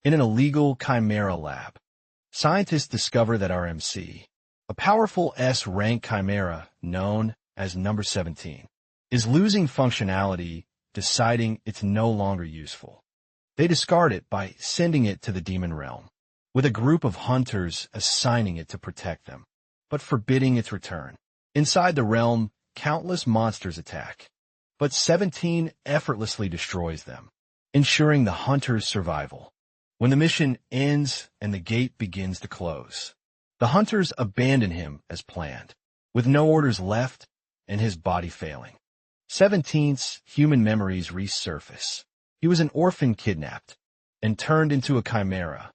In an illegal Chimera lab, scientists discover that RMC, a powerful S-rank Chimera known as number 17, is losing functionality, deciding it's no longer useful. They discard it by sending it to the demon realm, with a group of hunters assigning it to protect them, but forbidding its return. Inside the realm, countless monsters attack, but 17 effortlessly destroys them, ensuring the hunter's survival. When the mission ends and the gate begins to close, the hunters abandon him as planned, with no orders left and his body failing. 17's human memories resurface. He was an orphan kidnapped and turned into a chimera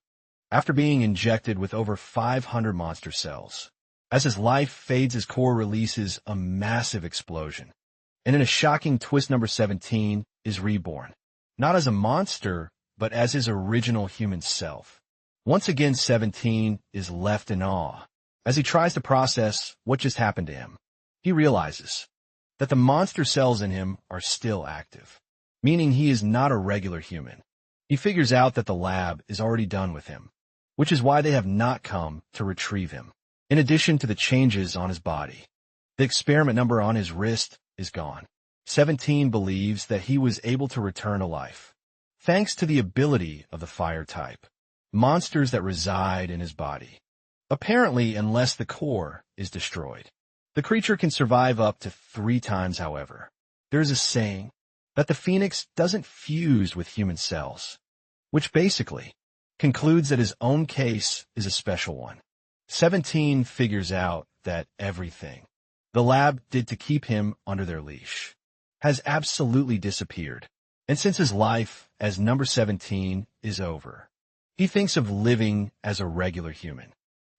after being injected with over 500 monster cells. As his life fades, his core releases a massive explosion. And in a shocking twist, number 17 is reborn, not as a monster, but as his original human self. Once again, 17 is left in awe. As he tries to process what just happened to him, he realizes that the monster cells in him are still active, meaning he is not a regular human. He figures out that the lab is already done with him, which is why they have not come to retrieve him. In addition to the changes on his body, the experiment number on his wrist is gone. 17 believes that he was able to return to life, thanks to the ability of the fire type, monsters that reside in his body. Apparently, unless the core is destroyed, the creature can survive up to 3 times, however. There is a saying that the phoenix doesn't fuse with human cells, which basically concludes that his own case is a special one. 17 figures out that everything the lab did to keep him under their leash has absolutely disappeared. And since his life as number 17 is over, he thinks of living as a regular human.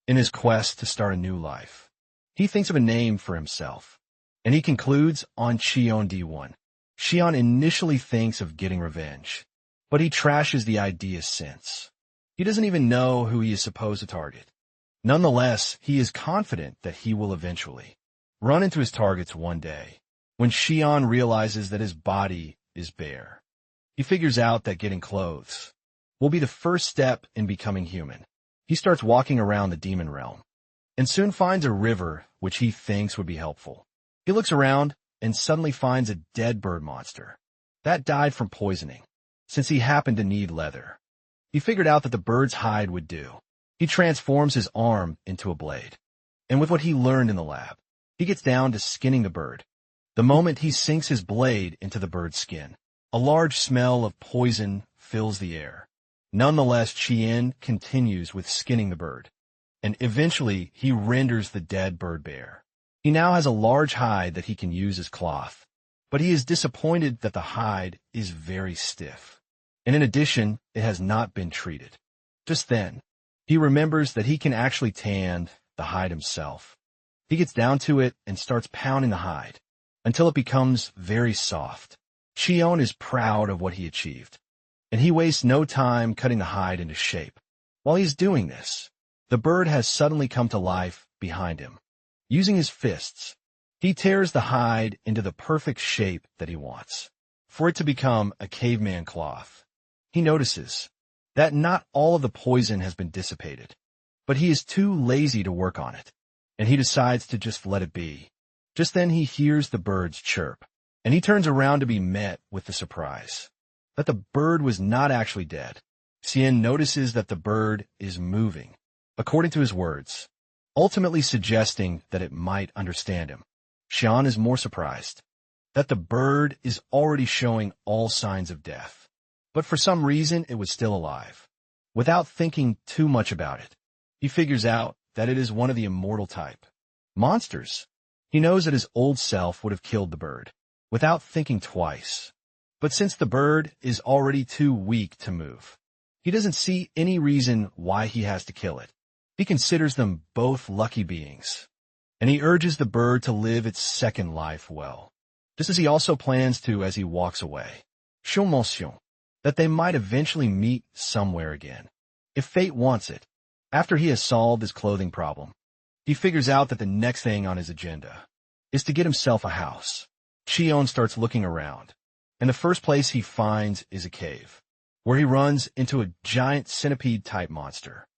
In his quest to start a new life, he thinks of a name for himself, and he concludes on Xion D1. Xion initially thinks of getting revenge, but he trashes the idea since he doesn't even know who he is supposed to target. Nonetheless, he is confident that he will eventually run into his targets one day. When Xion realizes that his body is bare, he figures out that getting clothes will be the first step in becoming human. He starts walking around the demon realm and soon finds a river which he thinks would be helpful. He looks around and suddenly finds a dead bird monster that died from poisoning. Since he happened to need leather, he figured out that the bird's hide would do. He transforms his arm into a blade, and with what he learned in the lab, he gets down to skinning the bird. The moment he sinks his blade into the bird's skin, a large smell of poison fills the air. Nonetheless, Chien continues with skinning the bird, and eventually he renders the dead bird bare. He now has a large hide that he can use as cloth, but he is disappointed that the hide is very stiff, and in addition, it has not been treated. Just then, he remembers that he can actually tan the hide himself. He gets down to it and starts pounding the hide until it becomes very soft. Xion is proud of what he achieved, and he wastes no time cutting the hide into shape. While he's doing this, the bird has suddenly come to life behind him. Using his fists, he tears the hide into the perfect shape that he wants, for it to become a caveman cloth. He notices that not all of the poison has been dissipated, but he is too lazy to work on it, and he decides to just let it be. Just then he hears the birds chirp, and he turns around to be met with the surprise that the bird was not actually dead. Xian notices that the bird is moving, according to his words, ultimately suggesting that it might understand him. Xian is more surprised that the bird is already showing all signs of death, but for some reason it was still alive. Without thinking too much about it, he figures out that it is one of the immortal type monsters. He knows that his old self would have killed the bird without thinking twice. But since the bird is already too weak to move, he doesn't see any reason why he has to kill it. He considers them both lucky beings, and he urges the bird to live its second life well, just as he also plans to as he walks away. Mention that they might eventually meet somewhere again, if fate wants it. After he has solved his clothing problem, he figures out that the next thing on his agenda is to get himself a house. Xion starts looking around, and the first place he finds is a cave, where he runs into a giant centipede-type monster.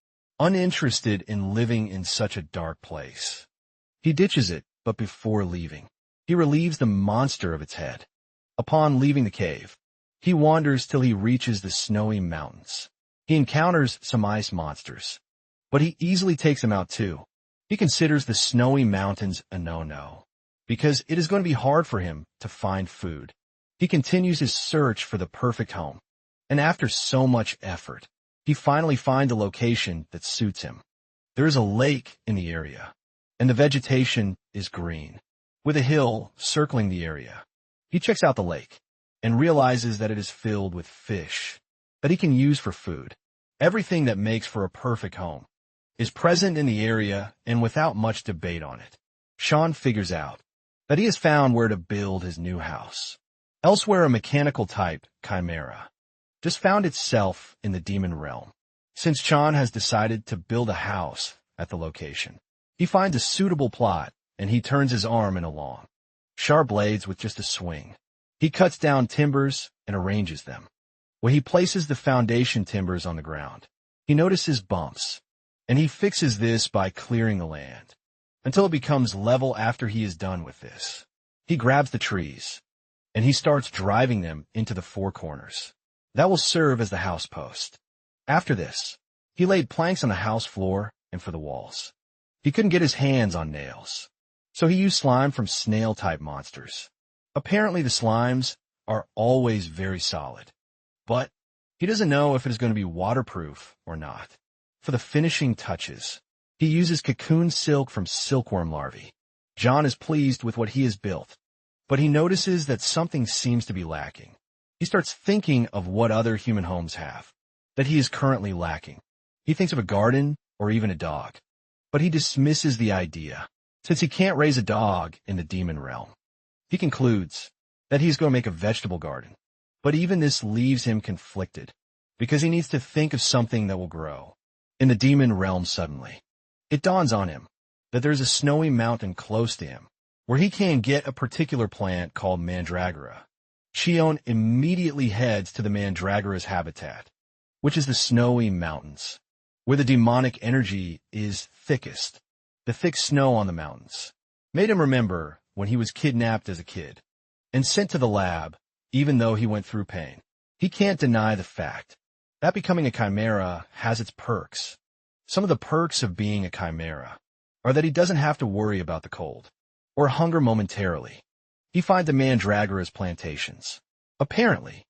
Uninterested in living in such a dark place, he ditches it, but before leaving, he relieves the monster of its head. Upon leaving the cave, he wanders till he reaches the snowy mountains. He encounters some ice monsters, but he easily takes them out too. He considers the snowy mountains a no-no, because it is going to be hard for him to find food. He continues his search for the perfect home, and after so much effort, he finally finds a location that suits him. There is a lake in the area, and the vegetation is green, with a hill circling the area. He checks out the lake and realizes that it is filled with fish that he can use for food. Everything that makes for a perfect home is present in the area, and without much debate on it, Sean figures out that he has found where to build his new house. Elsewhere, a mechanical type, Chimera, just found itself in the demon realm. Since Sean has decided to build a house at the location, he finds a suitable plot, and he turns his arm in along sharp blades with just a swing. He cuts down timbers and arranges them. When he places the foundation timbers on the ground, he notices bumps, and he fixes this by clearing the land until it becomes level. After he is done with this, he grabs the trees, and he starts driving them into the four corners. That will serve as the house post. After this, he laid planks on the house floor and for the walls. He couldn't get his hands on nails, so he used slime from snail-type monsters. Apparently the slimes are always very solid, but he doesn't know if it is going to be waterproof or not. For the finishing touches, he uses cocoon silk from silkworm larvae. John is pleased with what he has built, but he notices that something seems to be lacking. He starts thinking of what other human homes have that he is currently lacking. He thinks of a garden or even a dog, but he dismisses the idea since he can't raise a dog in the demon realm. He concludes that he's going to make a vegetable garden, but even this leaves him conflicted because he needs to think of something that will grow in the demon realm. Suddenly, it dawns on him that there's a snowy mountain close to him where he can get a particular plant called mandragora. Chion immediately heads to the mandragora's habitat, which is the snowy mountains, where the demonic energy is thickest. The thick snow on the mountains made him remember when he was kidnapped as a kid and sent to the lab. Even though he went through pain, he can't deny the fact that becoming a chimera has its perks. Some of the perks of being a chimera are that he doesn't have to worry about the cold or hunger momentarily. He finds the mandragora's plantations. Apparently,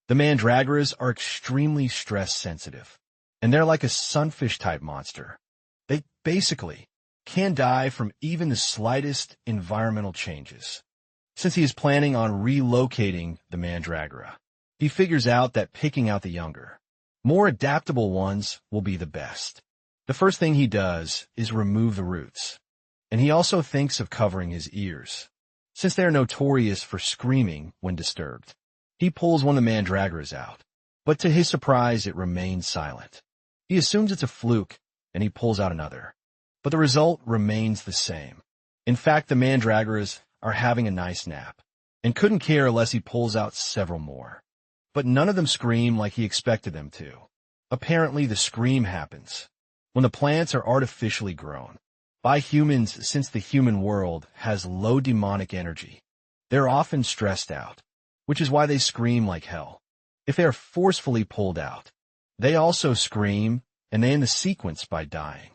the mandragoras are extremely stress-sensitive, and they're like a sunfish-type monster. They basically can die from even the slightest environmental changes. Since he is planning on relocating the mandragora, he figures out that picking out the younger, more adaptable ones will be the best. The first thing he does is remove the roots, and he also thinks of covering his ears, since they are notorious for screaming when disturbed. He pulls one of the mandragoras out, but to his surprise it remains silent. He assumes it's a fluke, and he pulls out another, but the result remains the same. In fact, the mandragoras are having a nice nap, and couldn't care less. He pulls out several more, but none of them scream like he expected them to. Apparently, the scream happens when the plants are artificially grown by humans. Since the human world has low demonic energy, they're often stressed out, which is why they scream like hell. If they are forcefully pulled out, they also scream, and they end the sequence by dying.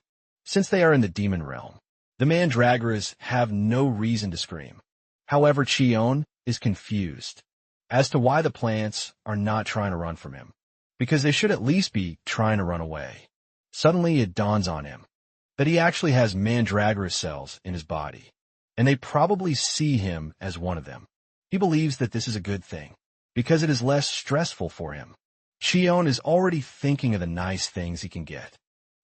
Since they are in the demon realm, the mandragoras have no reason to scream. However, Chion is confused as to why the plants are not trying to run from him, because they should at least be trying to run away. Suddenly it dawns on him that he actually has mandragora cells in his body, and they probably see him as one of them. He believes that this is a good thing, because it is less stressful for him. Chion is already thinking of the nice things he can get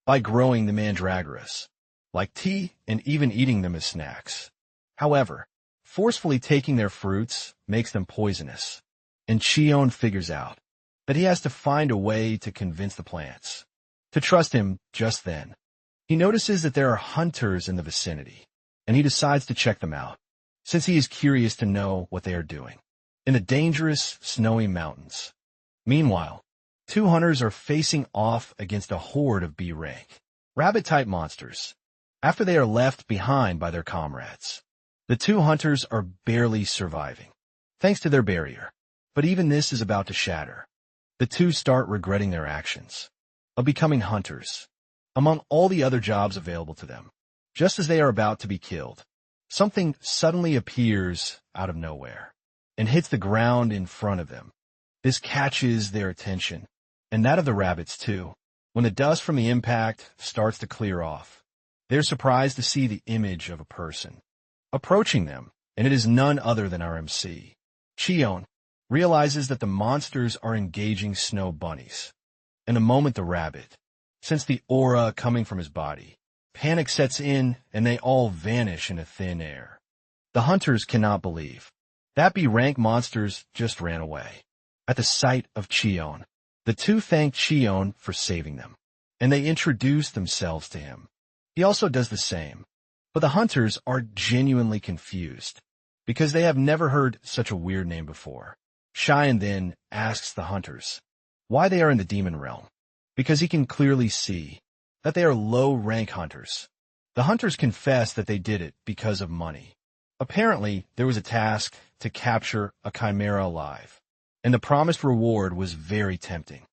by growing the mandragoras, like tea and even eating them as snacks. However, forcefully taking their fruits makes them poisonous, and Chion figures out that he has to find a way to convince the plants to trust him. Just then, he notices that there are hunters in the vicinity, and he decides to check them out, since he is curious to know what they are doing in the dangerous, snowy mountains. Meanwhile, Two hunters are facing off against a horde of B rank rabbit-type monsters after they are left behind by their comrades. The two hunters are barely surviving, thanks to their barrier, but even this is about to shatter. The two start regretting their actions of becoming hunters among all the other jobs available to them. Just as they are about to be killed, something suddenly appears out of nowhere and hits the ground in front of them. This catches their attention, and that of the rabbits too. When the dust from the impact starts to clear off, they're surprised to see the image of a person approaching them, and it is none other than our MC. Cheon realizes that the monsters are engaging snow bunnies. In a moment, the rabbit, since the aura coming from his body, panic sets in and they all vanish into thin air. The hunters cannot believe that B-rank monsters just ran away. At the sight of Cheon, the two thank Cheon for saving them, and they introduce themselves to him. He also does the same, but the hunters are genuinely confused because they have never heard such a weird name before. Cheyenne then asks the hunters why they are in the demon realm, because he can clearly see that they are low-rank hunters. The hunters confess that they did it because of money. Apparently, there was a task to capture a chimera alive, and the promised reward was very tempting.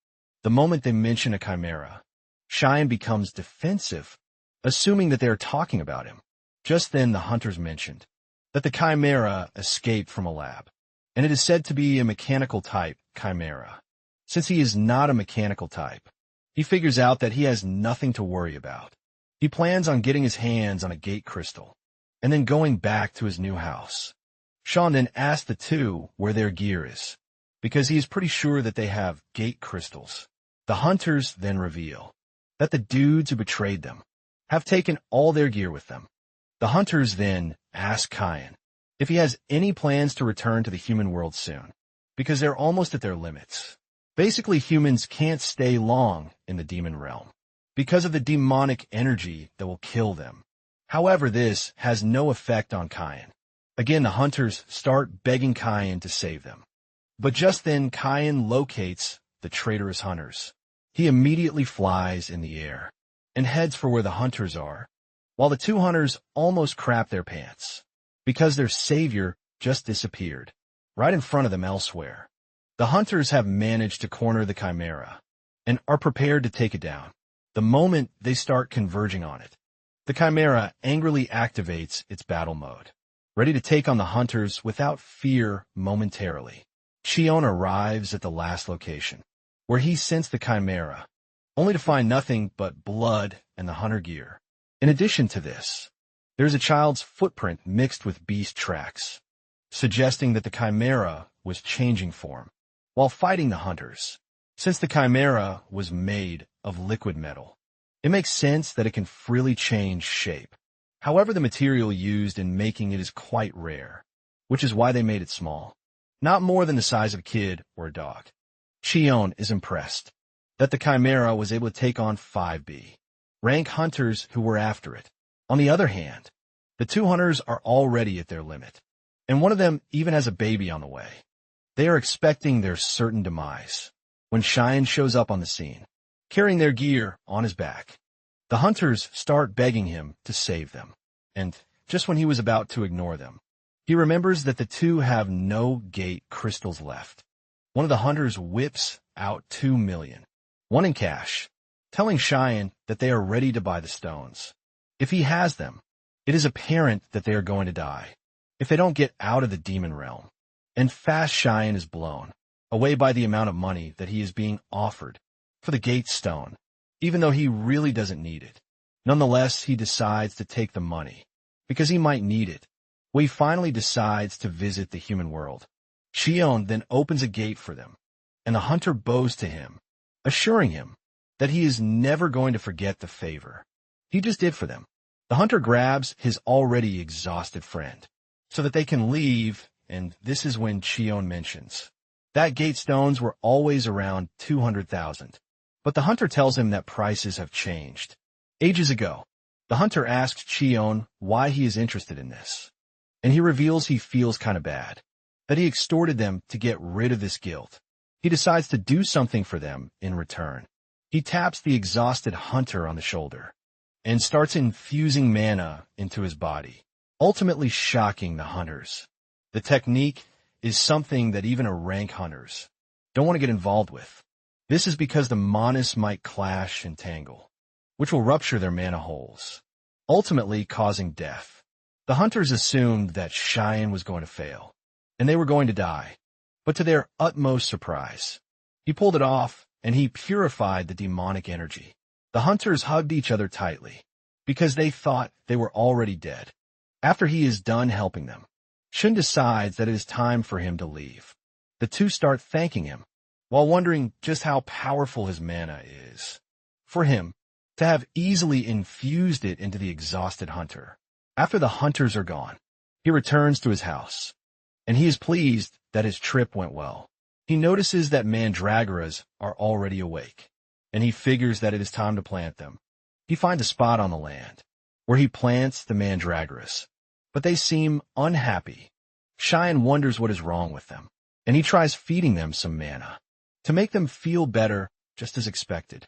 The moment they mention a chimera, Cheyenne becomes defensive, assuming that they are talking about him. Just then, the hunters mentioned that the chimera escaped from a lab, and it is said to be a mechanical type chimera. Since he is not a mechanical type, he figures out that he has nothing to worry about. He plans on getting his hands on a gate crystal and then going back to his new house. Sean then asks the two where their gear is, because he is pretty sure that they have gate crystals. The hunters then reveal that the dudes who betrayed them have taken all their gear with them. The hunters then ask Kyan if he has any plans to return to the human world soon, because they're almost at their limits. Basically, humans can't stay long in the demon realm because of the demonic energy that will kill them. However, this has no effect on Kyan. Again, the hunters start begging Kyan to save them. But just then, Kyan locates the traitorous hunters. He immediately flies in the air and heads for where the hunters are, while the two hunters almost crap their pants because their savior just disappeared right in front of them elsewhere. The hunters have managed to corner the chimera and are prepared to take it down. The moment they start converging on it, the chimera angrily activates its battle mode, ready to take on the hunters without fear momentarily. Cheon arrives at the last location, where he sensed the chimera, only to find nothing but blood and the hunter gear. In addition to this, there's a child's footprint mixed with beast tracks, suggesting that the chimera was changing form while fighting the hunters. Since the chimera was made of liquid metal, it makes sense that it can freely change shape. However, the material used in making it is quite rare, which is why they made it small, not more than the size of a kid or a dog. Cheon is impressed that the chimera was able to take on 5B rank hunters who were after it. On the other hand, the two hunters are already at their limit, and one of them even has a baby on the way. They are expecting their certain demise when Cheyenne shows up on the scene, carrying their gear on his back. The hunters start begging him to save them, and just when he was about to ignore them, he remembers that the two have no gate crystals left. One of the hunters whips out 2 million, one in cash, telling Cheyenne that they are ready to buy the stones. If he has them, it is apparent that they are going to die if they don't get out of the demon realm. And fast Cheyenne is blown away by the amount of money that he is being offered for the gate stone, even though he really doesn't need it. Nonetheless, he decides to take the money because he might need it. He finally decides to visit the human world. Cheon then opens a gate for them, and the hunter bows to him, assuring him that he is never going to forget the favor he just did for them. The hunter grabs his already exhausted friend so that they can leave, and this is when Cheon mentions that gate stones were always around 200,000, but the hunter tells him that prices have changed. Ages ago, the hunter asks Cheon why he is interested in this, and he reveals he feels kind of bad, that he extorted them to get rid of this guilt. He decides to do something for them in return. He taps the exhausted hunter on the shoulder and starts infusing mana into his body, ultimately shocking the hunters. The technique is something that even a rank hunters don't want to get involved with. This is because the manas might clash and tangle, which will rupture their mana holes, ultimately causing death. The hunters assumed that Cheyenne was going to fail, and they were going to die. But to their utmost surprise, he pulled it off, and he purified the demonic energy. The hunters hugged each other tightly, because they thought they were already dead. After he is done helping them, Shun decides that it is time for him to leave. The two start thanking him, while wondering just how powerful his mana is. For him to have easily infused it into the exhausted hunter. After the hunters are gone, he returns to his house, and he is pleased that his trip went well. He notices that mandragoras are already awake, and he figures that it is time to plant them. He finds a spot on the land, where he plants the mandragoras, but they seem unhappy. Cheyenne wonders what is wrong with them, and he tries feeding them some mana, to make them feel better, just as expected.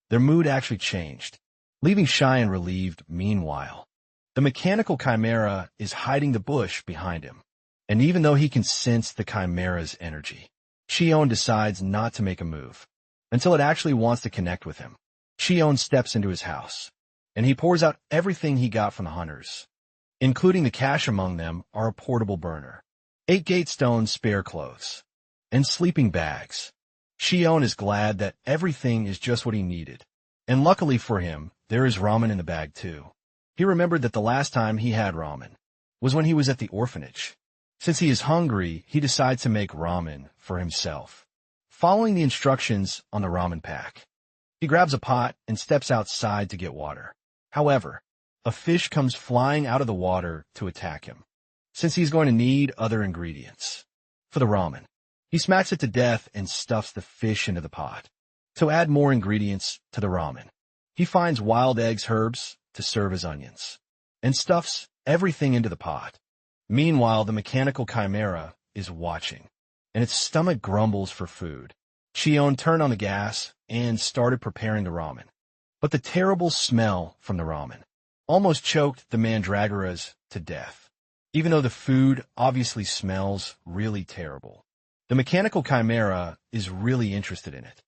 Their mood actually changed, leaving Cheyenne relieved. Meanwhile, the mechanical chimera is hiding the bush behind him, and even though he can sense the chimera's energy, Shion decides not to make a move until it actually wants to connect with him. Shion steps into his house, and he pours out everything he got from the hunters, including the cash. Among them are a portable burner, 8 gate stones, spare clothes, and sleeping bags. Shion is glad that everything is just what he needed, and luckily for him, there is ramen in the bag too. He remembered that the last time he had ramen was when he was at the orphanage. Since he is hungry, he decides to make ramen for himself. Following the instructions on the ramen pack, he grabs a pot and steps outside to get water. However, a fish comes flying out of the water to attack him, since he's going to need other ingredients for the ramen. He smacks it to death and stuffs the fish into the pot to add more ingredients to the ramen. He finds wild eggs, herbs to serve as onions, and stuffs everything into the pot. Meanwhile, the mechanical chimera is watching, and its stomach grumbles for food. Shion turned on the gas and started preparing the ramen. But the terrible smell from the ramen almost choked the mandragoras to death. Even though the food obviously smells really terrible, the mechanical chimera is really interested in it,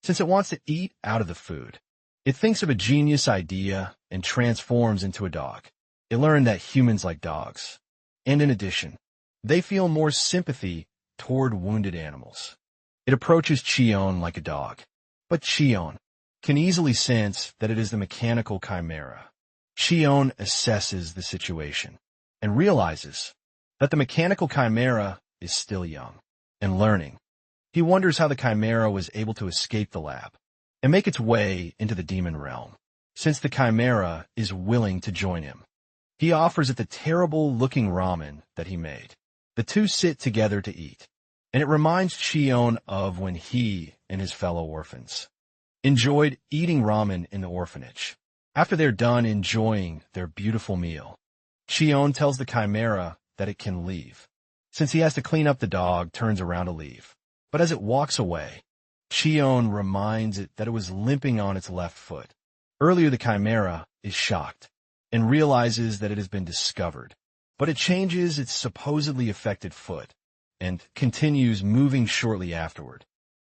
since it wants to eat out of the food. It thinks of a genius idea and transforms into a dog. It learned that humans like dogs, and in addition, they feel more sympathy toward wounded animals. It approaches Chion like a dog, but Chion can easily sense that it is the mechanical chimera. Chion assesses the situation and realizes that the mechanical chimera is still young and learning. He wonders how the chimera was able to escape the lab and make its way into the demon realm, since the chimera is willing to join him. He offers it the terrible-looking ramen that he made. The two sit together to eat, and it reminds Chion of when he and his fellow orphans enjoyed eating ramen in the orphanage. After they're done enjoying their beautiful meal, Chion tells the chimera that it can leave. Since he has to clean up, the dog turns around to leave. But as it walks away, Chion reminds it that it was limping on its left foot. Earlier, the chimera is shocked and realizes that it has been discovered, but it changes its supposedly affected foot and continues moving shortly afterward.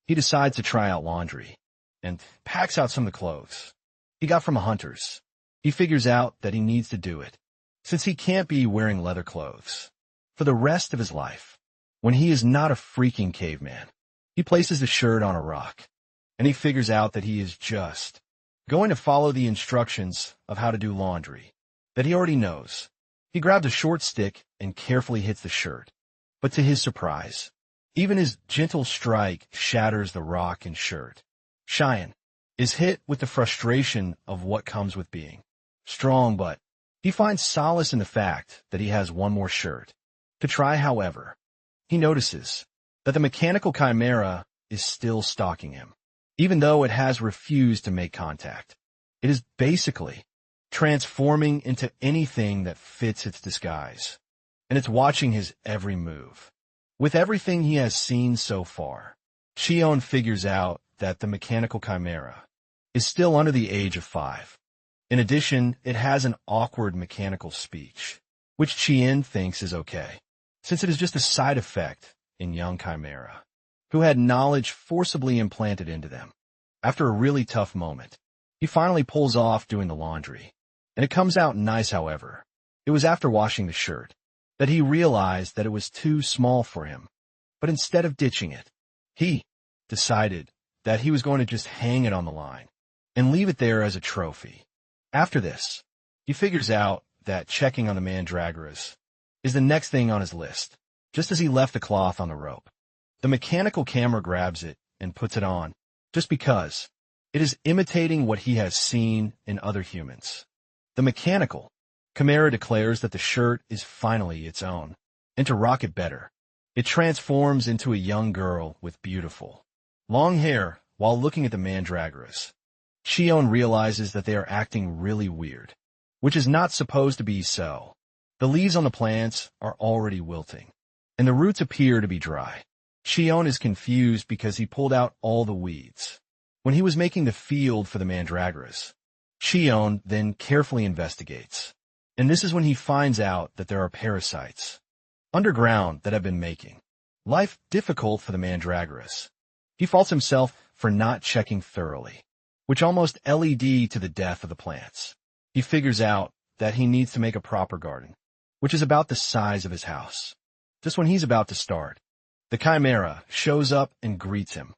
He decides to try out laundry and packs out some of the clothes he got from a hunter's. He figures out that he needs to do it, since he can't be wearing leather clothes for the rest of his life when he is not a freaking caveman. He places the shirt on a rock, and he figures out that he is just going to follow the instructions of how to do laundry that he already knows. He grabs a short stick and carefully hits the shirt, but to his surprise, even his gentle strike shatters the rock and shirt. Cheyenne is hit with the frustration of what comes with being strong, but he finds solace in the fact that he has one more shirt to try. However, he notices that the mechanical chimera is still stalking him, even though it has refused to make contact. It is basically transforming into anything that fits its disguise, and it's watching his every move. With everything he has seen so far, Shion figures out that the mechanical chimera is still under the age of 5. In addition, it has an awkward mechanical speech, which Chien thinks is okay, since it is just a side effect in young chimera, who had knowledge forcibly implanted into them. After a really tough moment, he finally pulls off doing the laundry, and it comes out nice. However, it was after washing the shirt that he realized that it was too small for him, but instead of ditching it, he decided that he was going to just hang it on the line and leave it there as a trophy. After this, he figures out that checking on the mandragoras is the next thing on his list. Just as he left the cloth on the rope, the mechanical camera grabs it and puts it on, just because it is imitating what he has seen in other humans. The mechanical Chimera declares that the shirt is finally its own, and to rock it better, it transforms into a young girl with beautiful, long hair. While looking at the mandragoras, Shion realizes that they are acting really weird, which is not supposed to be so. The leaves on the plants are already wilting, and the roots appear to be dry. Shion is confused because he pulled out all the weeds when he was making the field for the mandragoras. Shion then carefully investigates, and this is when he finds out that there are parasites underground that have been making life difficult for the mandragoras. He faults himself for not checking thoroughly, which almost led to the death of the plants. He figures out that he needs to make a proper garden, which is about the size of his house. Just when he's about to start, the chimera shows up and greets him.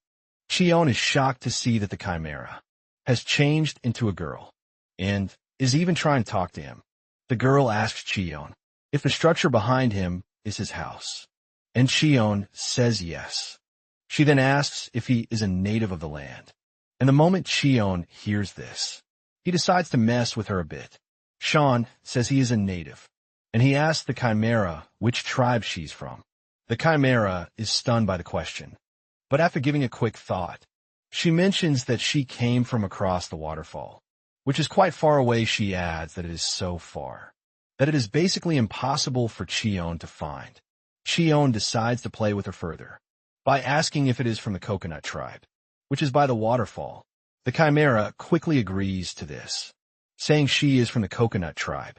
Shion is shocked to see that the chimera has changed into a girl and is even trying to talk to him. The girl asks Shion if the structure behind him is his house, and Shion says yes. She then asks if he is a native of the land, and the moment Shion hears this, he decides to mess with her a bit. Sean says he is a native, and he asks the chimera which tribe she's from. The chimera is stunned by the question, but after giving a quick thought, she mentions that she came from across the waterfall, which is quite far away. She adds that it is so far that it is basically impossible for Shion to find. Shion decides to play with her further by asking if it is from the coconut tribe, which is by the waterfall. The chimera quickly agrees to this, saying she is from the coconut tribe.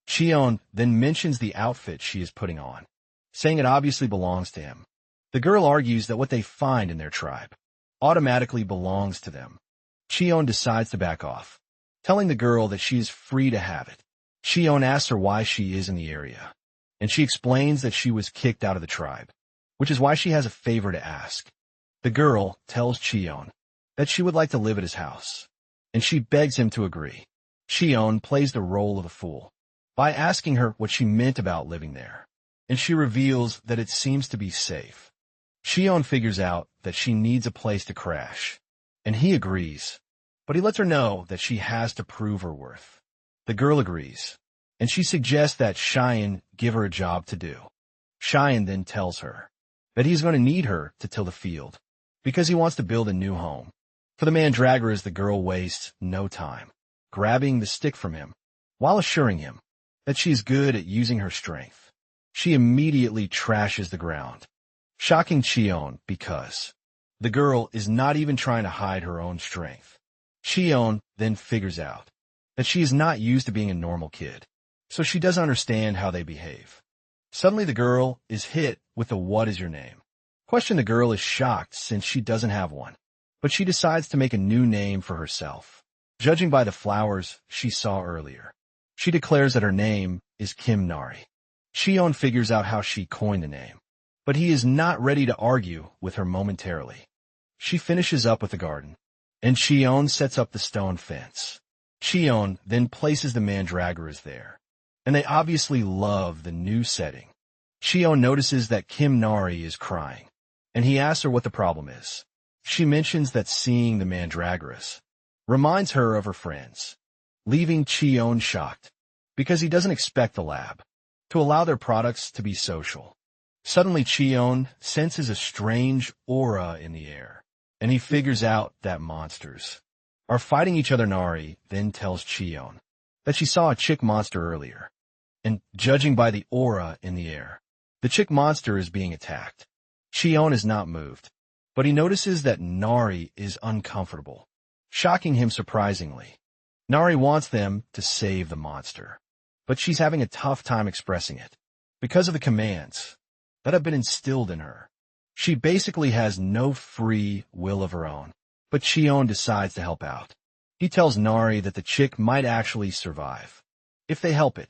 Shion then mentions the outfit she is putting on, saying it obviously belongs to him. The girl argues that what they find in their tribe automatically belongs to them. Shion decides to back off, telling the girl that she is free to have it. Shion asks her why she is in the area, and she explains that she was kicked out of the tribe, which is why she has a favor to ask. The girl tells Shion that she would like to live at his house, and she begs him to agree. Shion plays the role of a fool by asking her what she meant about living there, and she reveals that it seems to be safe. Shion figures out that she needs a place to crash, and he agrees, but he lets her know that she has to prove her worth. The girl agrees, and she suggests that Cheyenne give her a job to do. Cheyenne then tells her that he's going to need her to till the field because he wants to build a new home. For the mandragoras, the girl wastes no time, grabbing the stick from him while assuring him that she is good at using her strength. She immediately trashes the ground, shocking Shion because the girl is not even trying to hide her own strength. Shion then figures out that she is not used to being a normal kid, so she doesn't understand how they behave. Suddenly the girl is hit with the "what is your name?" question. The girl is shocked since she doesn't have one, but she decides to make a new name for herself. Judging by the flowers she saw earlier, she declares that her name is Kim Nari. Shion figures out how she coined the name, but he is not ready to argue with her momentarily. She finishes up with the garden, and Shion sets up the stone fence. Shion then places the mandragoras there, and they obviously love the new setting. Shion notices that Kim Nari is crying, and he asks her what the problem is. She mentions that seeing the mandragoras reminds her of her friends, leaving Shion shocked because he doesn't expect the lab to allow their products to be social. Suddenly Shion senses a strange aura in the air, and he figures out that monsters are fighting each other. Nari then tells Shion that she saw a chick monster earlier, and judging by the aura in the air, the chick monster is being attacked. Shion is not moved, But he notices that Nari is uncomfortable, shocking him surprisingly. Nari wants them to save the monster, but she's having a tough time expressing it because of the commands that have been instilled in her. She basically has no free will of her own, but Chion decides to help out. He tells Nari that the chick might actually survive, if they help it,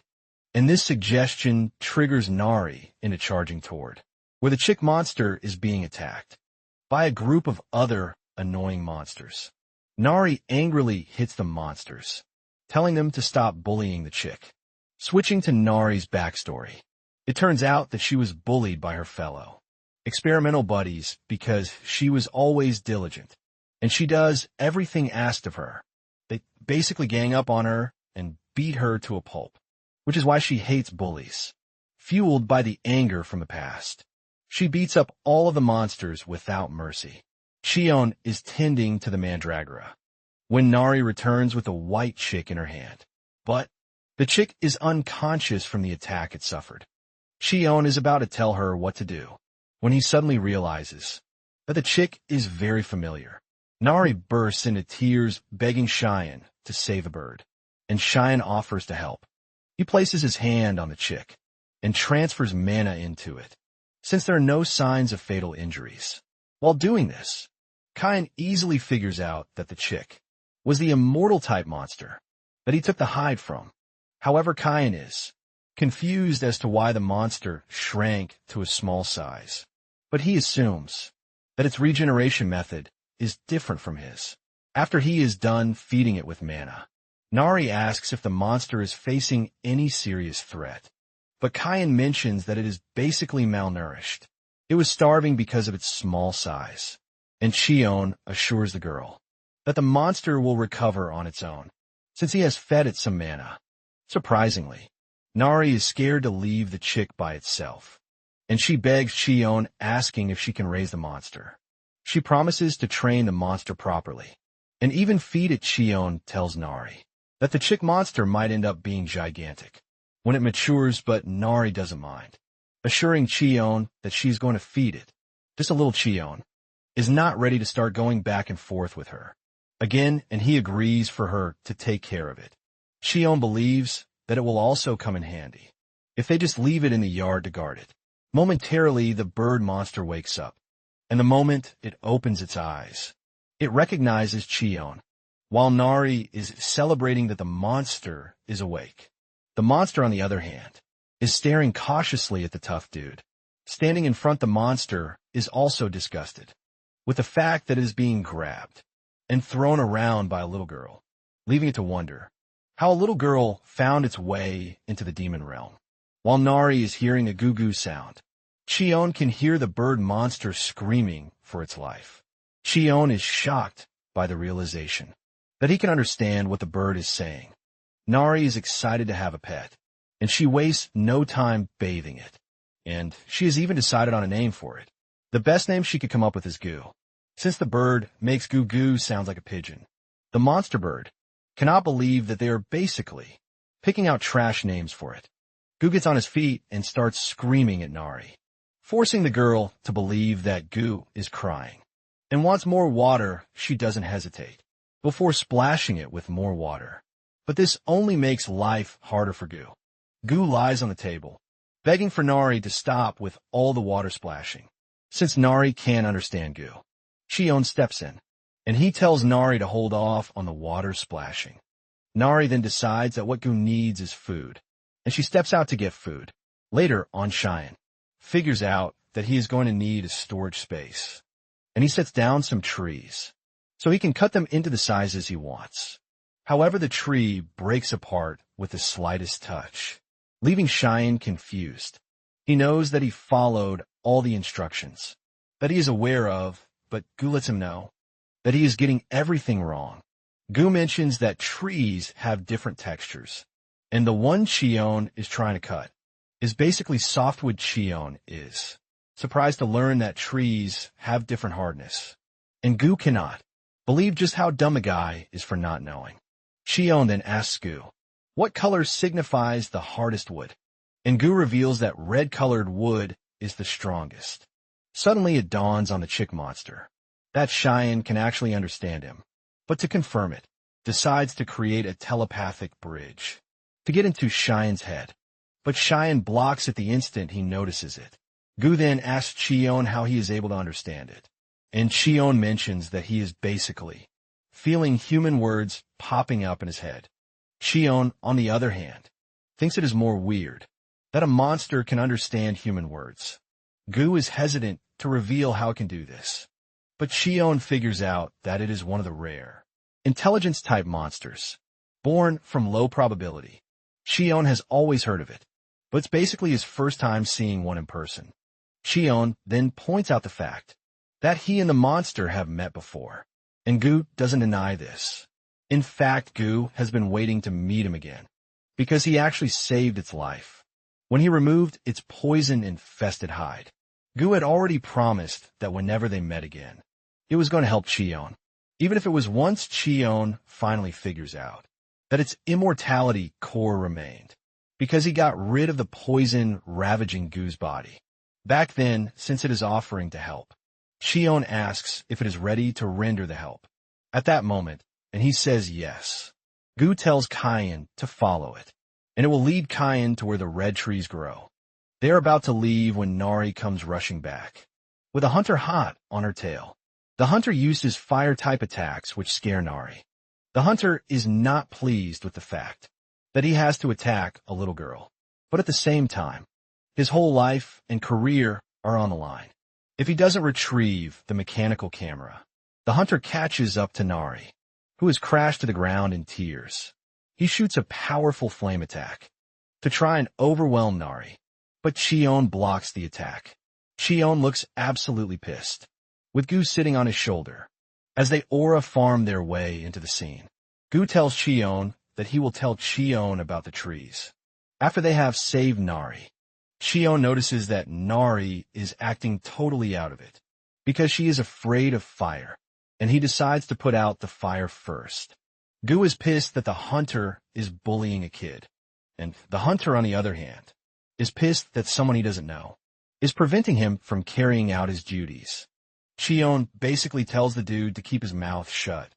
and this suggestion triggers Nari into charging toward where the chick monster is being attacked by a group of other annoying monsters. Nari angrily hits the monsters, telling them to stop bullying the chick. Switching to Nari's backstory, it turns out that she was bullied by her fellow experimental buddies because she was always diligent, and she does everything asked of her. They basically gang up on her and beat her to a pulp, which is why she hates bullies. Fueled by the anger from the past, she beats up all of the monsters without mercy. Chion is tending to the mandragora when Nari returns with a white chick in her hand. But the chick is unconscious from the attack it suffered. Chion is about to tell her what to do when he suddenly realizes that the chick is very familiar. Nari bursts into tears, begging Cheyenne to save the bird, and Cheyenne offers to help. He places his hand on the chick and transfers mana into it, since there are no signs of fatal injuries. While doing this, Cheyenne easily figures out that the chick was the immortal type monster that he took the hide from. However, Cheyenne is confused as to why the monster shrank to a small size, but he assumes that its regeneration method is different from his. After he is done feeding it with mana, Nari asks if the monster is facing any serious threat, but Cheyenne mentions that it is basically malnourished. It was starving because of its small size, and Chion assures the girl that the monster will recover on its own, since he has fed it some mana. Surprisingly, Nari is scared to leave the chick by itself, and she begs Chion, asking if she can raise the monster. She promises to train the monster properly, and even feed it. Chion tells Nari that the chick monster might end up being gigantic when it matures, but Nari doesn't mind, assuring Chion that she's going to feed it. Just a little. Chion is not ready to start going back and forth with her again, and he agrees for her to take care of it. Chion believes that it will also come in handy if they just leave it in the yard to guard it. Momentarily, the bird monster wakes up, and the moment it opens its eyes, it recognizes Chion, while Nari is celebrating that the monster is awake. The monster, on the other hand, is staring cautiously at the tough dude. Standing in front, the monster is also disgusted with the fact that it is being grabbed and thrown around by a little girl, leaving it to wonder how a little girl found its way into the demon realm. While Nari is hearing a goo-goo sound, Chion can hear the bird monster screaming for its life. Chion is shocked by the realization that he can understand what the bird is saying. Nari is excited to have a pet, and she wastes no time bathing it, and she has even decided on a name for it. The best name she could come up with is Goo, since the bird makes goo-goo sounds like a pigeon. The monster bird cannot believe that they are basically picking out trash names for it. Goo gets on his feet and starts screaming at Nari, forcing the girl to believe that Goo is crying and wants more water. She doesn't hesitate before splashing it with more water. But this only makes life harder for Goo. Goo lies on the table, begging for Nari to stop with all the water splashing. Since Nari can't understand Goo, Chion steps in, and he tells Nari to hold off on the water splashing. Nari then decides that what Goo needs is food, and she steps out to get food. Later on, Cheyenne figures out that he is going to need a storage space, and he sets down some trees so he can cut them into the sizes he wants. However, the tree breaks apart with the slightest touch, leaving Cheyenne confused. He knows that he followed all the instructions that he is aware of, but Goo lets him know that he is getting everything wrong. Goo mentions that trees have different textures, and the one Chion is trying to cut is basically softwood. Chion is surprised to learn that trees have different hardness, and Goo cannot believe just how dumb a guy is for not knowing. Chion then asks Goo what color signifies the hardest wood, and Goo reveals that red-colored wood is the strongest. Suddenly it dawns on the chick monster that Cheyenne can actually understand him. But to confirm it, decides to create a telepathic bridge to get into Cheyenne's head. But Cheyenne blocks it the instant he notices it. Gu then asks Cheon how he is able to understand it. And Cheon mentions that he is basically feeling human words popping up in his head. Cheon, on the other hand, thinks it is more weird that a monster can understand human words. Gu is hesitant to reveal how it can do this, but Cheon figures out that it is one of the rare intelligence-type monsters, born from low probability. Cheon has always heard of it, but it's basically his first time seeing one in person. Cheon then points out the fact that he and the monster have met before, and Gu doesn't deny this. In fact, Gu has been waiting to meet him again, because he actually saved its life when he removed its poison-infested hide. Gu had already promised that whenever they met again, it was going to help Cheon, even if it was once Cheon finally figures out that its immortality core remained, because he got rid of the poison ravaging Gu's body. Back then, since it is offering to help, Cheon asks if it is ready to render the help. At that moment, and he says yes, Gu tells Cayenne to follow it, and it will lead Cayenne to where the red trees grow. They are about to leave when Nari comes rushing back, with a hunter hot on her tail. The hunter uses fire-type attacks which scare Nari. The hunter is not pleased with the fact that he has to attack a little girl, but at the same time, his whole life and career are on the line. If he doesn't retrieve the mechanical camera, the hunter catches up to Nari, who has crashed to the ground in tears. He shoots a powerful flame attack to try and overwhelm Nari, but Cheon blocks the attack. Cheon looks absolutely pissed, with Gu sitting on his shoulder. As they aura farm their way into the scene, Gu tells Cheon that he will tell Cheon about the trees. After they have saved Nari, Cheon notices that Nari is acting totally out of it, because she is afraid of fire, and he decides to put out the fire first. Gu is pissed that the hunter is bullying a kid, and the hunter, on the other hand, is pissed that someone he doesn't know is preventing him from carrying out his duties. Cheon basically tells the dude to keep his mouth shut.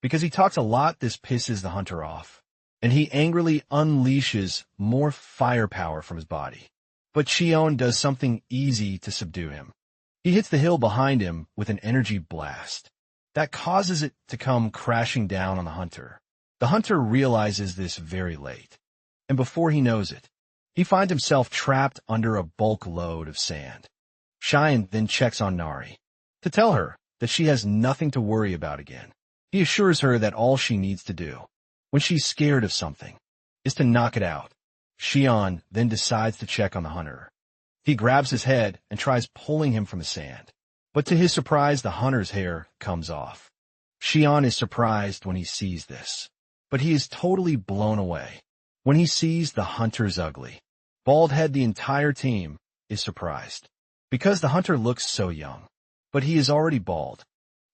Because he talks a lot, this pisses the hunter off, and he angrily unleashes more firepower from his body. But Cheon does something easy to subdue him. He hits the hill behind him with an energy blast that causes it to come crashing down on the hunter. The hunter realizes this very late, and before he knows it, he finds himself trapped under a bulk load of sand. Cheyenne then checks on Nari to tell her that she has nothing to worry about again. He assures her that all she needs to do, when she's scared of something, is to knock it out. Cheon then decides to check on the hunter. He grabs his head and tries pulling him from the sand, but to his surprise, the hunter's hair comes off. Cheon is surprised when he sees this, but he is totally blown away when he sees the hunter's ugly bald head. The entire team is surprised because the hunter looks so young, but he is already bald,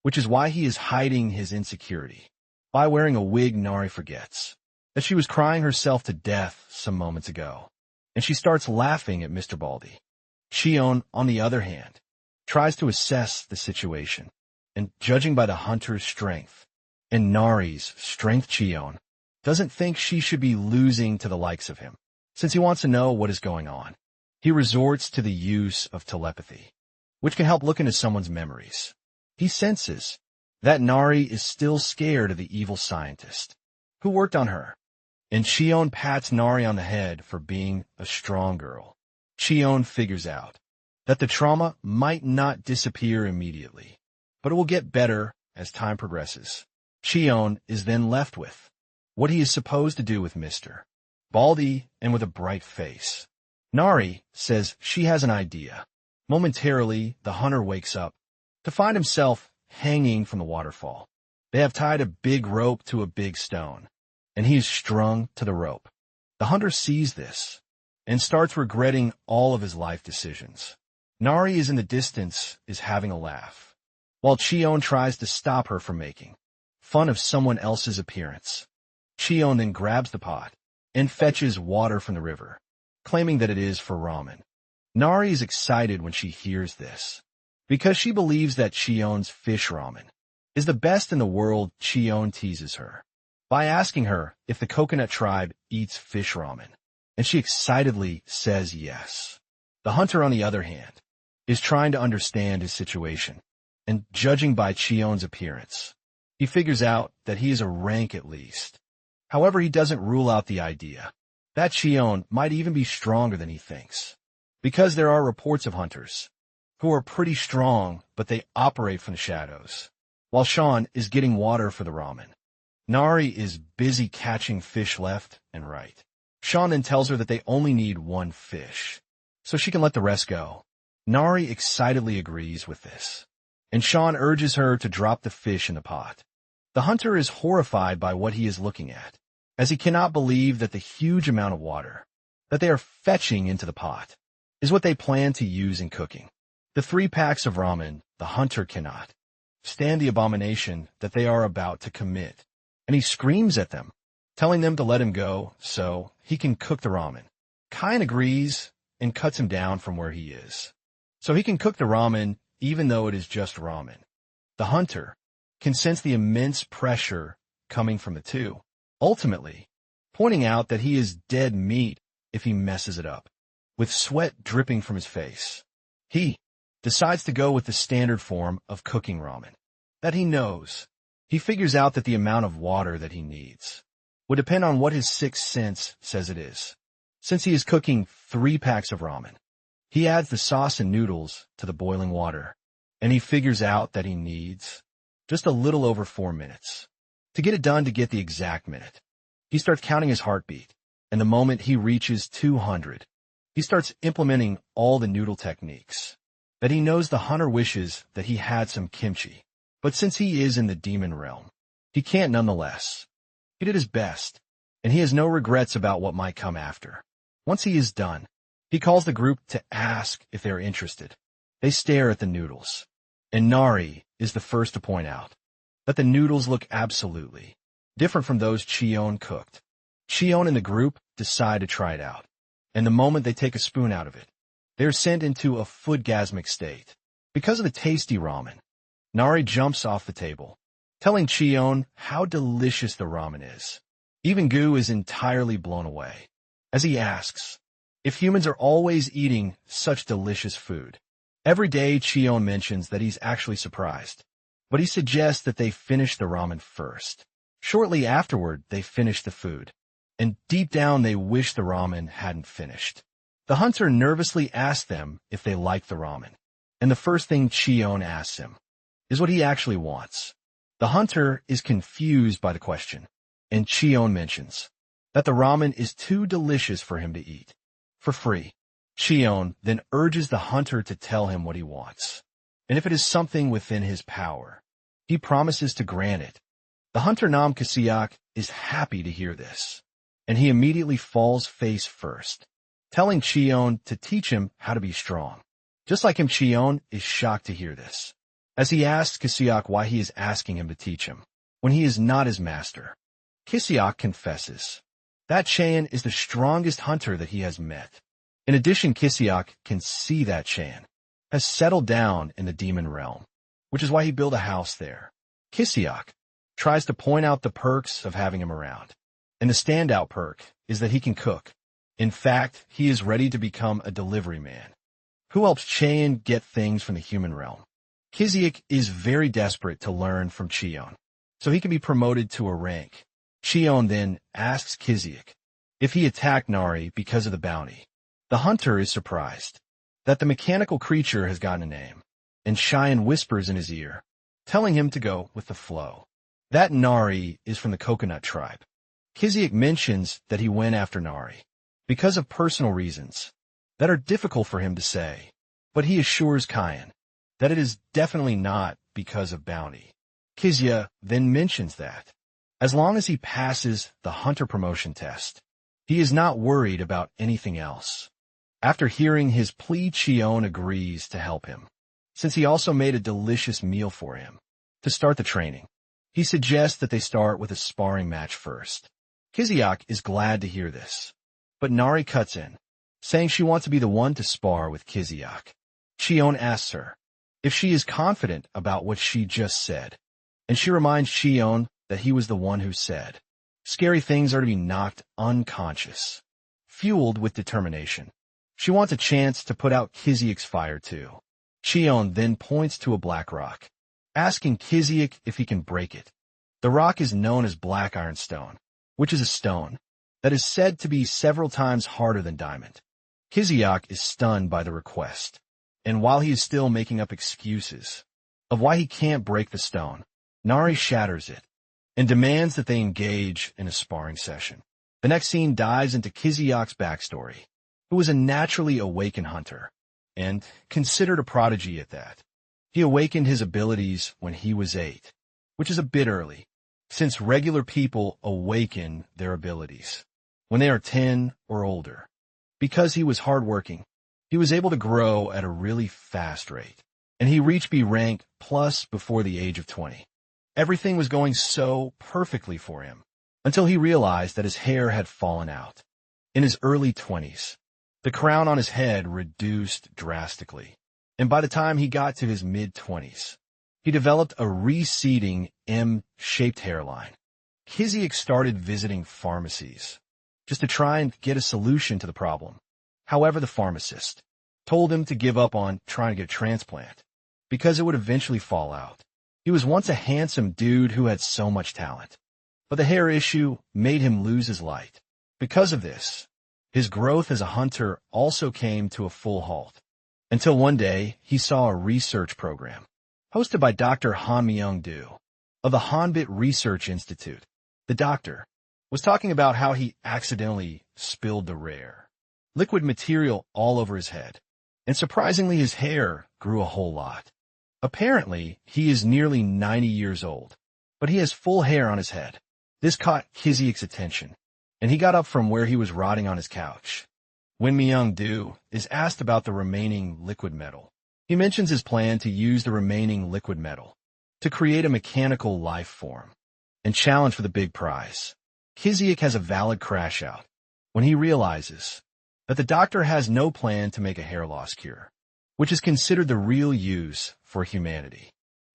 which is why he is hiding his insecurity by wearing a wig. Nari forgets that she was crying herself to death some moments ago, and she starts laughing at Mr. Baldy. Cheon, on the other hand, tries to assess the situation, and judging by the hunter's strength and Nari's strength, Cheon doesn't think she should be losing to the likes of him. Since he wants to know what is going on, he resorts to the use of telepathy, which can help look into someone's memories. He senses that Nari is still scared of the evil scientist who worked on her, and Cheon pats Nari on the head for being a strong girl. Cheon figures out that the trauma might not disappear immediately, but it will get better as time progresses. Cheon is then left with what he is supposed to do with Mr. Baldy and with a bright face. Nari says she has an idea. Momentarily, the hunter wakes up to find himself hanging from the waterfall. They have tied a big rope to a big stone, and he is strung to the rope. The hunter sees this and starts regretting all of his life decisions. Nari is in the distance, is having a laugh, while Cheon tries to stop her from making fun of someone else's appearance. Cheon then grabs the pot and fetches water from the river, claiming that it is for ramen. Nari is excited when she hears this, Because she believes that Chion's fish ramen is the best in the world, Chion teases her by asking her if the coconut tribe eats fish ramen, and she excitedly says yes. The hunter, on the other hand, is trying to understand his situation, and judging by Chion's appearance, he figures out that he is a rank at least. However, he doesn't rule out the idea that Chion might even be stronger than he thinks, because there are reports of hunters who are pretty strong, but they operate from the shadows. While Sean is getting water for the ramen, Nari is busy catching fish left and right. Sean then tells her that they only need one fish, so she can let the rest go. Nari excitedly agrees with this, and Sean urges her to drop the fish in the pot. The hunter is horrified by what he is looking at, as he cannot believe that the huge amount of water that they are fetching into the pot is what they plan to use in cooking. The 3 packs of ramen, the hunter cannot stand the abomination that they are about to commit, and he screams at them, telling them to let him go so he can cook the ramen. Kyan agrees and cuts him down from where he is, so he can cook the ramen even though it is just ramen. The hunter can sense the immense pressure coming from the two, ultimately pointing out that he is dead meat if he messes it up. With sweat dripping from his face, he decides to go with the standard form of cooking ramen that he knows. He figures out that the amount of water that he needs would depend on what his sixth sense says it is. Since he is cooking 3 packs of ramen, he adds the sauce and noodles to the boiling water, and he figures out that he needs just a little over 4 minutes to get it done. To get the exact minute, he starts counting his heartbeat, and the moment he reaches 200, he starts implementing all the noodle techniques that he knows. The hunter wishes that he had some kimchi, but since he is in the demon realm, he can't nonetheless. He did his best, and he has no regrets about what might come after. Once he is done, he calls the group to ask if they are interested. They stare at the noodles, and Nari is the first to point out that the noodles look absolutely different from those Chion cooked. Chion and the group decide to try it out, and the moment they take a spoon out of it, they are sent into a foodgasmic state. Because of the tasty ramen, Nari jumps off the table, telling Chion how delicious the ramen is. Even Gu is entirely blown away, as he asks if humans are always eating such delicious food. Every day, Chion mentions that he's actually surprised, but he suggests that they finish the ramen first. Shortly afterward, they finish the food, and deep down they wish the ramen hadn't finished. The hunter nervously asks them if they like the ramen, and the first thing Chion asks him is what he actually wants. The hunter is confused by the question, and Chion mentions that the ramen is too delicious for him to eat for free. Chion then urges the hunter to tell him what he wants, and if it is something within his power, he promises to grant it. The hunter Nam Kasiak is happy to hear this, and he immediately falls face first, telling Chion to teach him how to be strong. Just like him, Chion is shocked to hear this, as he asks Kasiak why he is asking him to teach him when he is not his master. Kasiak confesses that Chan is the strongest hunter that he has met. In addition, Kasiak can see that Chan has settled down in the demon realm, which is why he built a house there. Kasiak tries to point out the perks of having him around, and the standout perk is that he can cook. In fact, he is ready to become a delivery man who helps Chan get things from the human realm. Kasiak is very desperate to learn from Chion, so he can be promoted to a rank. Chion then asks Kasiak if he attacked Nari because of the bounty. The hunter is surprised that the mechanical creature has gotten a name, and Cheyenne whispers in his ear, telling him to go with the flow. That Nari is from the coconut tribe. Kasiak mentions that he went after Nari because of personal reasons that are difficult for him to say, but he assures Kyan that it is definitely not because of bounty. Kizia then mentions that as long as he passes the hunter promotion test, he is not worried about anything else. After hearing his plea, Chion agrees to help him, since he also made a delicious meal for him. To start the training, he suggests that they start with a sparring match first. Kiziak is glad to hear this, but Nari cuts in, saying she wants to be the one to spar with Kiziak. Chion asks her if she is confident about what she just said. And she reminds Shion that he was the one who said, "Scary things are to be knocked unconscious." Fueled with determination, she wants a chance to put out Kiziak's fire too. Shion then points to a black rock, asking Kiziak if he can break it. The rock is known as black ironstone, which is a stone that is said to be several times harder than diamond. Kiziak is stunned by the request, and while he is still making up excuses of why he can't break the stone, Nari shatters it and demands that they engage in a sparring session. The next scene dives into Kiziak's backstory, who was a naturally awakened hunter, and considered a prodigy at that. He awakened his abilities when he was 8, which is a bit early, since regular people awaken their abilities when they are 10 or older. Because he was hardworking, he was able to grow at a really fast rate, and he reached B rank plus before the age of 20. Everything was going so perfectly for him, until he realized that his hair had fallen out. In his early 20s, the crown on his head reduced drastically, and by the time he got to his mid-20s, he developed a receding M-shaped hairline. Kiziak started visiting pharmacies just to try and get a solution to the problem. However, the pharmacist told him to give up on trying to get a transplant because it would eventually fall out. He was once a handsome dude who had so much talent, but the hair issue made him lose his light. Because of this, his growth as a hunter also came to a full halt, until one day he saw a research program hosted by Dr. Han Myung-do of the Hanbit Research Institute. The doctor was talking about how he accidentally spilled the rare liquid material all over his head, and surprisingly his hair grew a whole lot. Apparently, he is nearly 90 years old, but he has full hair on his head. This caught Kiziak's attention, and he got up from where he was rotting on his couch. When Myung-do is asked about the remaining liquid metal, he mentions his plan to use the remaining liquid metal to create a mechanical life form and challenge for the big prize. Kiziak has a valid crash out when he realizes that the doctor has no plan to make a hair loss cure, which is considered the real use for humanity.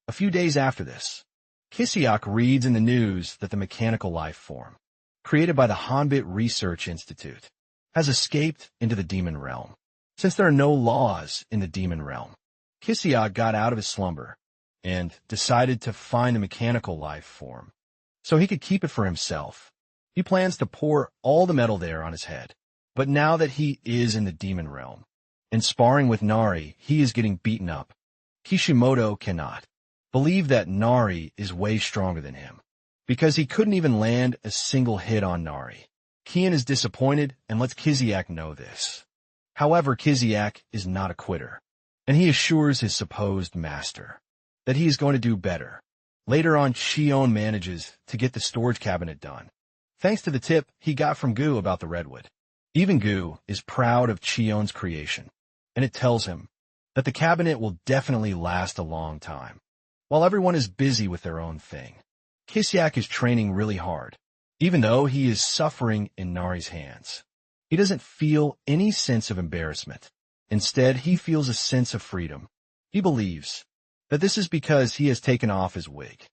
A few days after this, Kiziak reads in the news that the mechanical life form, created by the Hanbit Research Institute, has escaped into the demon realm. Since there are no laws in the demon realm, Kiziak got out of his slumber and decided to find the mechanical life form so he could keep it for himself. He plans to pour all the metal there on his head. But now that he is in the demon realm and sparring with Nari, he is getting beaten up. Kishimoto cannot believe that Nari is way stronger than him because he couldn't even land a single hit on Nari. Kian is disappointed and lets Kiziak know this. However, Kiziak is not a quitter, and he assures his supposed master that he is going to do better. Later on, Shion manages to get the storage cabinet done, thanks to the tip he got from Gu about the redwood. Even Gu is proud of Chion's creation, and it tells him that the cabinet will definitely last a long time. While everyone is busy with their own thing, Kiziak is training really hard, even though he is suffering in Nari's hands. He doesn't feel any sense of embarrassment. Instead, he feels a sense of freedom. He believes that this is because he has taken off his wig.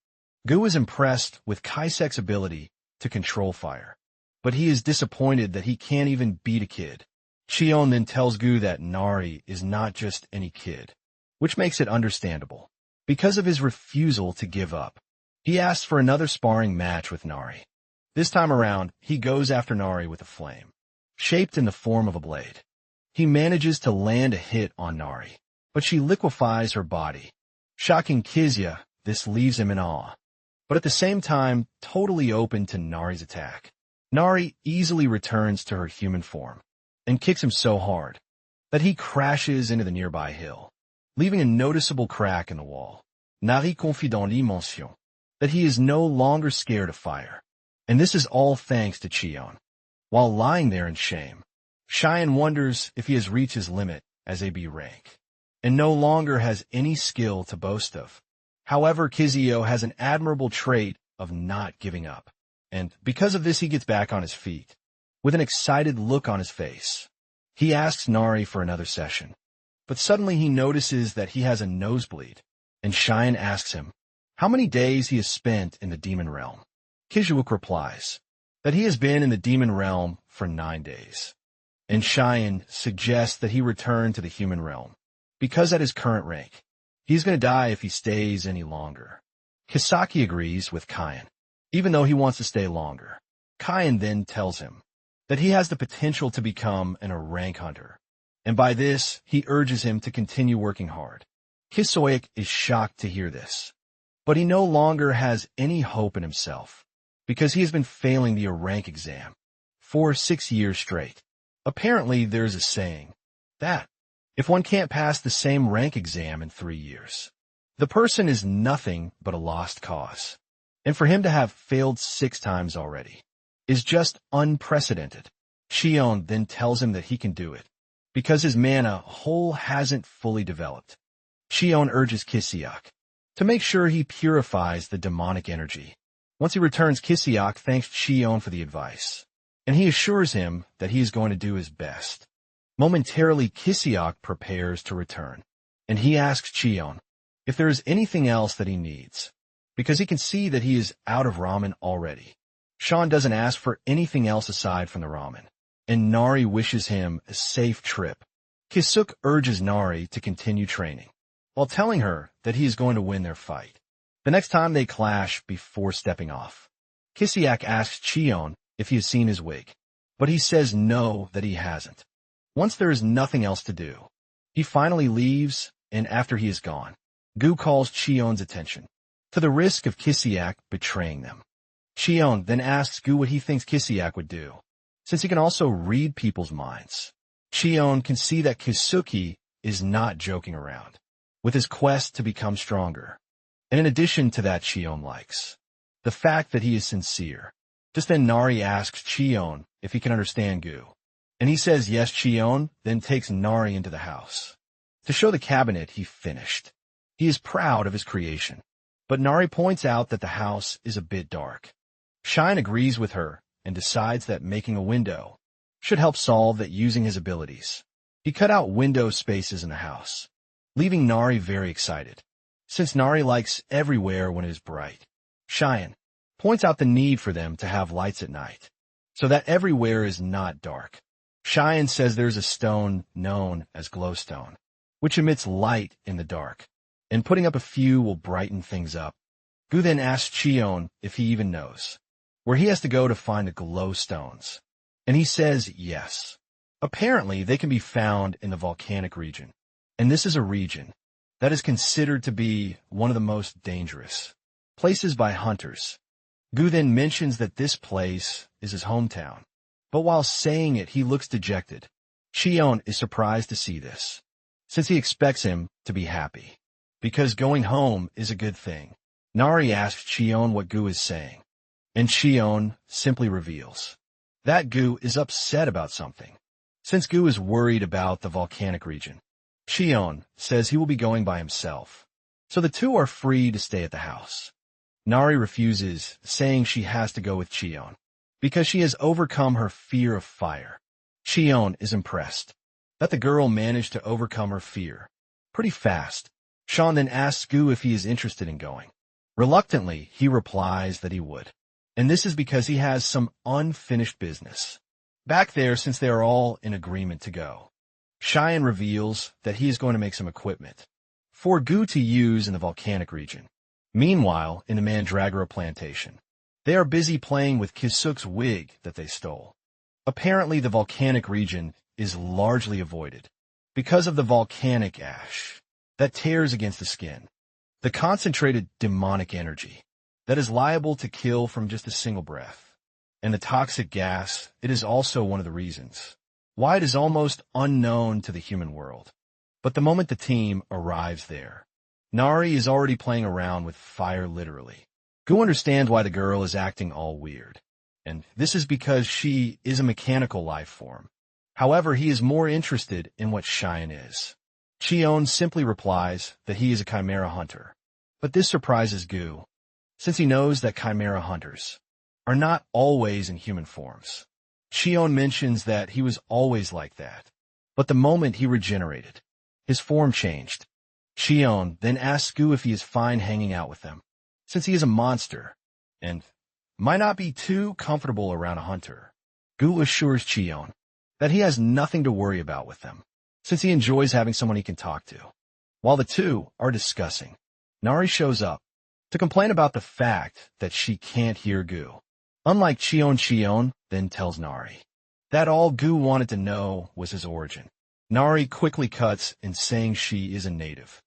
Gu is impressed with Kaisek's ability to control fire, but he is disappointed that he can't even beat a kid. Chion then tells Gu that Nari is not just any kid, which makes it understandable. Because of his refusal to give up, he asks for another sparring match with Nari. This time around, he goes after Nari with a flame, shaped in the form of a blade. He manages to land a hit on Nari, but she liquefies her body. Shocking Kizya, this leaves him in awe, but at the same time, totally open to Nari's attack. Nari easily returns to her human form and kicks him so hard that he crashes into the nearby hill, leaving a noticeable crack in the wall. Nari confie dans l'immension that he is no longer scared of fire, and this is all thanks to Chion. While lying there in shame, Cheyenne wonders if he has reached his limit as a B rank, and no longer has any skill to boast of. However, Kizio has an admirable trait of not giving up, and because of this he gets back on his feet, with an excited look on his face. He asks Nari for another session, but suddenly he notices that he has a nosebleed, and Cheyenne asks him how many days he has spent in the demon realm. Kizuuk replies that he has been in the demon realm for 9 days, and Cheyenne suggests that he return to the human realm, because at his current rank, he's going to die if he stays any longer. Kisaki agrees with Kyan, even though he wants to stay longer. Kyan then tells him that he has the potential to become an rank hunter, and by this, he urges him to continue working hard. Kisoik is shocked to hear this, but he no longer has any hope in himself, because he has been failing the rank exam for 6 years straight. Apparently, there's a saying that if one can't pass the same rank exam in 3 years, the person is nothing but a lost cause. And for him to have failed 6 times already is just unprecedented. Shion then tells him that he can do it, because his mana hole hasn't fully developed. Shion urges Kisiak to make sure he purifies the demonic energy. Once he returns, Kisiak thanks Shion for the advice, and he assures him that he is going to do his best. Momentarily, Kisiak prepares to return, and he asks Shion if there is anything else that he needs, because he can see that he is out of ramen already. Sean doesn't ask for anything else aside from the ramen, and Nari wishes him a safe trip. Kisuk urges Nari to continue training, while telling her that he is going to win their fight the next time they clash before stepping off. Kisiak asks Chion if he has seen his wig, but he says no, that he hasn't. Once there is nothing else to do, he finally leaves, and after he is gone, Gu calls Chion's attention to the risk of Kisiak betraying them. Chion then asks Gu what he thinks Kisiak would do, since he can also read people's minds. Chion can see that Kisuki is not joking around with his quest to become stronger. And in addition to that, Chion likes the fact that he is sincere. Just then Nari asks Chion if he can understand Gu, and he says yes. Chion then takes Nari into the house to show the cabinet he finished. He is proud of his creation, but Nari points out that the house is a bit dark. Shine agrees with her and decides that making a window should help solve that using his abilities. He cut out window spaces in the house, leaving Nari very excited, since Nari likes everywhere when it is bright. Cheyenne points out the need for them to have lights at night, so that everywhere is not dark. Cheyenne says there's a stone known as glowstone, which emits light in the dark, and putting up a few will brighten things up. Gu then asks Chion if he even knows where he has to go to find the glowstones, and he says yes. Apparently, they can be found in the volcanic region, and this is a region that is considered to be one of the most dangerous places by hunters. Gu then mentions that this place is his hometown, but while saying it, he looks dejected. Chion is surprised to see this, since he expects him to be happy, because going home is a good thing. Nari asks Chion what Gu is saying, and Chion simply reveals that Gu is upset about something, since Gu is worried about the volcanic region. Chion says he will be going by himself, so the two are free to stay at the house. Nari refuses, saying she has to go with Chion because she has overcome her fear of fire. Chion is impressed that the girl managed to overcome her fear pretty fast. Sean then asks Gu if he is interested in going. Reluctantly, he replies that he would, and this is because he has some unfinished business back there since they are all in agreement to go. Cheyenne reveals that he is going to make some equipment for Gu to use in the volcanic region. Meanwhile, in the Mandragora plantation, they are busy playing with Kisuk's wig that they stole. Apparently, the volcanic region is largely avoided because of the volcanic ash that tears against the skin, the concentrated demonic energy that is liable to kill from just a single breath, and the toxic gas. It is also one of the reasons why it is almost unknown to the human world. But the moment the team arrives there, Nari is already playing around with fire literally. Gu understands why the girl is acting all weird, and this is because she is a mechanical life form. However, he is more interested in what Cheyenne is. Chion simply replies that he is a Chimera hunter, but this surprises Gu, since he knows that Chimera hunters are not always in human forms. Chion mentions that he was always like that, but the moment he regenerated, His form changed. Shion then asks Gu if he is fine hanging out with them, since he is a monster, and might not be too comfortable around a hunter. Gu assures Shion that he has nothing to worry about with them, since he enjoys having someone he can talk to. While the two are discussing, Nari shows up to complain about the fact that she can't hear Gu. Unlike Shion then tells Nari that all Gu wanted to know was his origin. Nari quickly cuts in saying she is a native.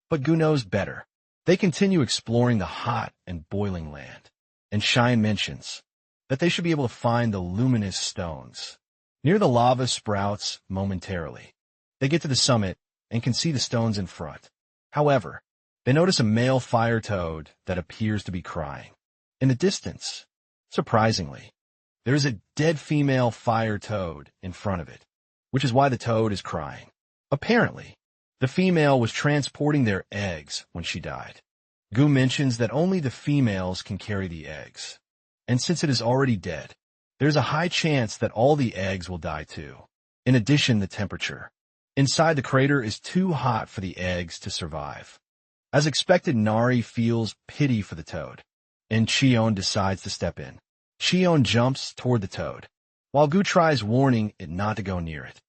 But Gu knows better. They continue exploring the hot and boiling land, and Shine mentions that they should be able to find the luminous stones. Near the lava sprouts momentarily. They get to the summit and can see the stones in front. However, they notice a male fire toad that appears to be crying. In the distance, surprisingly, there is a dead female fire toad in front of it, which is why the toad is crying. Apparently, the female was transporting their eggs when she died. Gu mentions that only the females can carry the eggs, and since it is already dead, there's a high chance that all the eggs will die too. In addition, the temperature inside the crater is too hot for the eggs to survive. As expected, Nari feels pity for the toad, and Shion decides to step in. Shion jumps toward the toad, while Gu tries warning it not to go near it,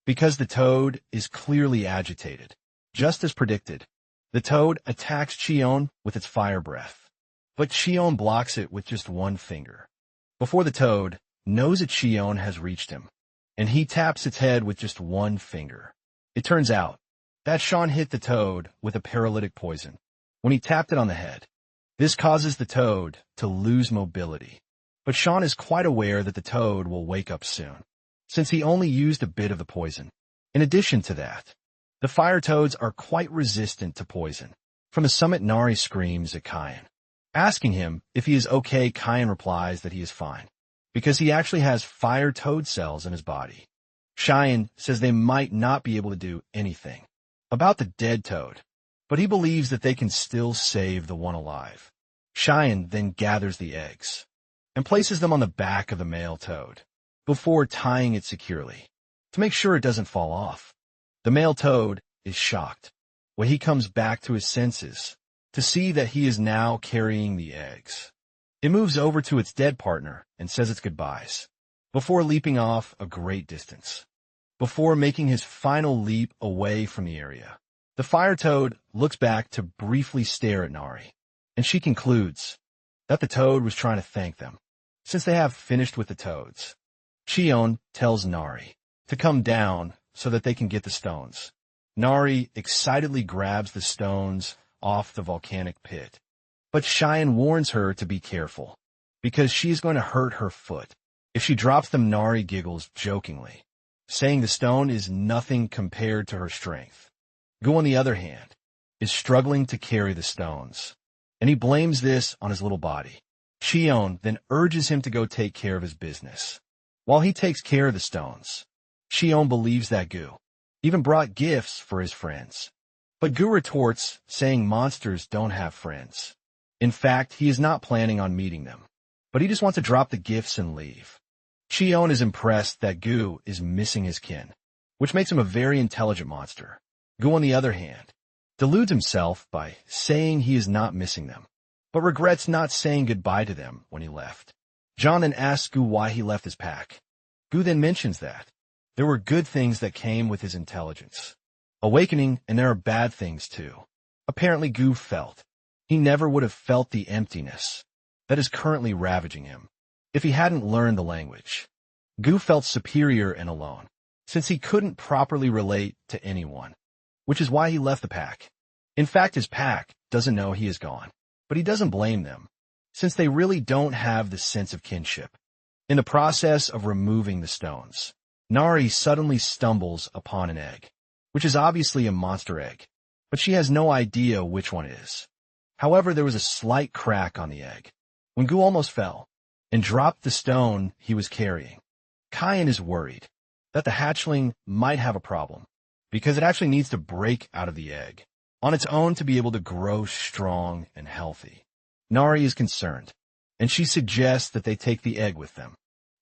because the toad is clearly agitated. Just as predicted, the toad attacks Shion with its fire breath, but Shion blocks it with just one finger. Before the toad knows that Shion has reached him, and he taps its head with just one finger. It turns out that Shion hit the toad with a paralytic poison when he tapped it on the head. This causes the toad to lose mobility, but Shion is quite aware that the toad will wake up soon, since he only used a bit of the poison. In addition to that, the fire toads are quite resistant to poison. From the summit, Nari screams at Kayan. Asking him if he is okay, Kayan replies that he is fine, because he actually has fire toad cells in his body. Cheyenne says they might not be able to do anything about the dead toad, but he believes that they can still save the one alive. Cheyenne then gathers the eggs and places them on the back of the male toad before tying it securely to make sure it doesn't fall off. The male toad is shocked when he comes back to his senses to see that he is now carrying the eggs. It moves over to its dead partner and says its goodbyes before leaping off a great distance. Before making his final leap away from the area, the fire toad looks back to briefly stare at Nari, and she concludes that the toad was trying to thank them, since they have finished with the toads. Shion tells Nari to come down so that they can get the stones. Nari excitedly grabs the stones off the volcanic pit, but Cheyenne warns her to be careful, because she's going to hurt her foot. If she drops them, Nari giggles jokingly, saying the stone is nothing compared to her strength. Gu, on the other hand, is struggling to carry the stones, and he blames this on his little body. Shion then urges him to go take care of his business. While he takes care of the stones, Shion believes that Gu even brought gifts for his friends. But Gu retorts, saying monsters don't have friends. In fact, he is not planning on meeting them, but he just wants to drop the gifts and leave. Shion is impressed that Gu is missing his kin, which makes him a very intelligent monster. Gu, on the other hand, deludes himself by saying he is not missing them, but regrets not saying goodbye to them when he left. John then asks Gu why he left his pack. Gu then mentions that there were good things that came with his intelligence, awakening, and there are bad things too. Apparently Gu felt he never would have felt the emptiness that is currently ravaging him if he hadn't learned the language. Gu felt superior and alone, since he couldn't properly relate to anyone, which is why he left the pack. In fact, his pack doesn't know he is gone, but he doesn't blame them, since they really don't have the sense of kinship. In the process of removing the stones, Nari suddenly stumbles upon an egg, which is obviously a monster egg, but she has no idea which one it is. However, there was a slight crack on the egg when Gu almost fell and dropped the stone he was carrying. Kayan is worried that the hatchling might have a problem, because it actually needs to break out of the egg on its own to be able to grow strong and healthy. Nari is concerned, and she suggests that they take the egg with them,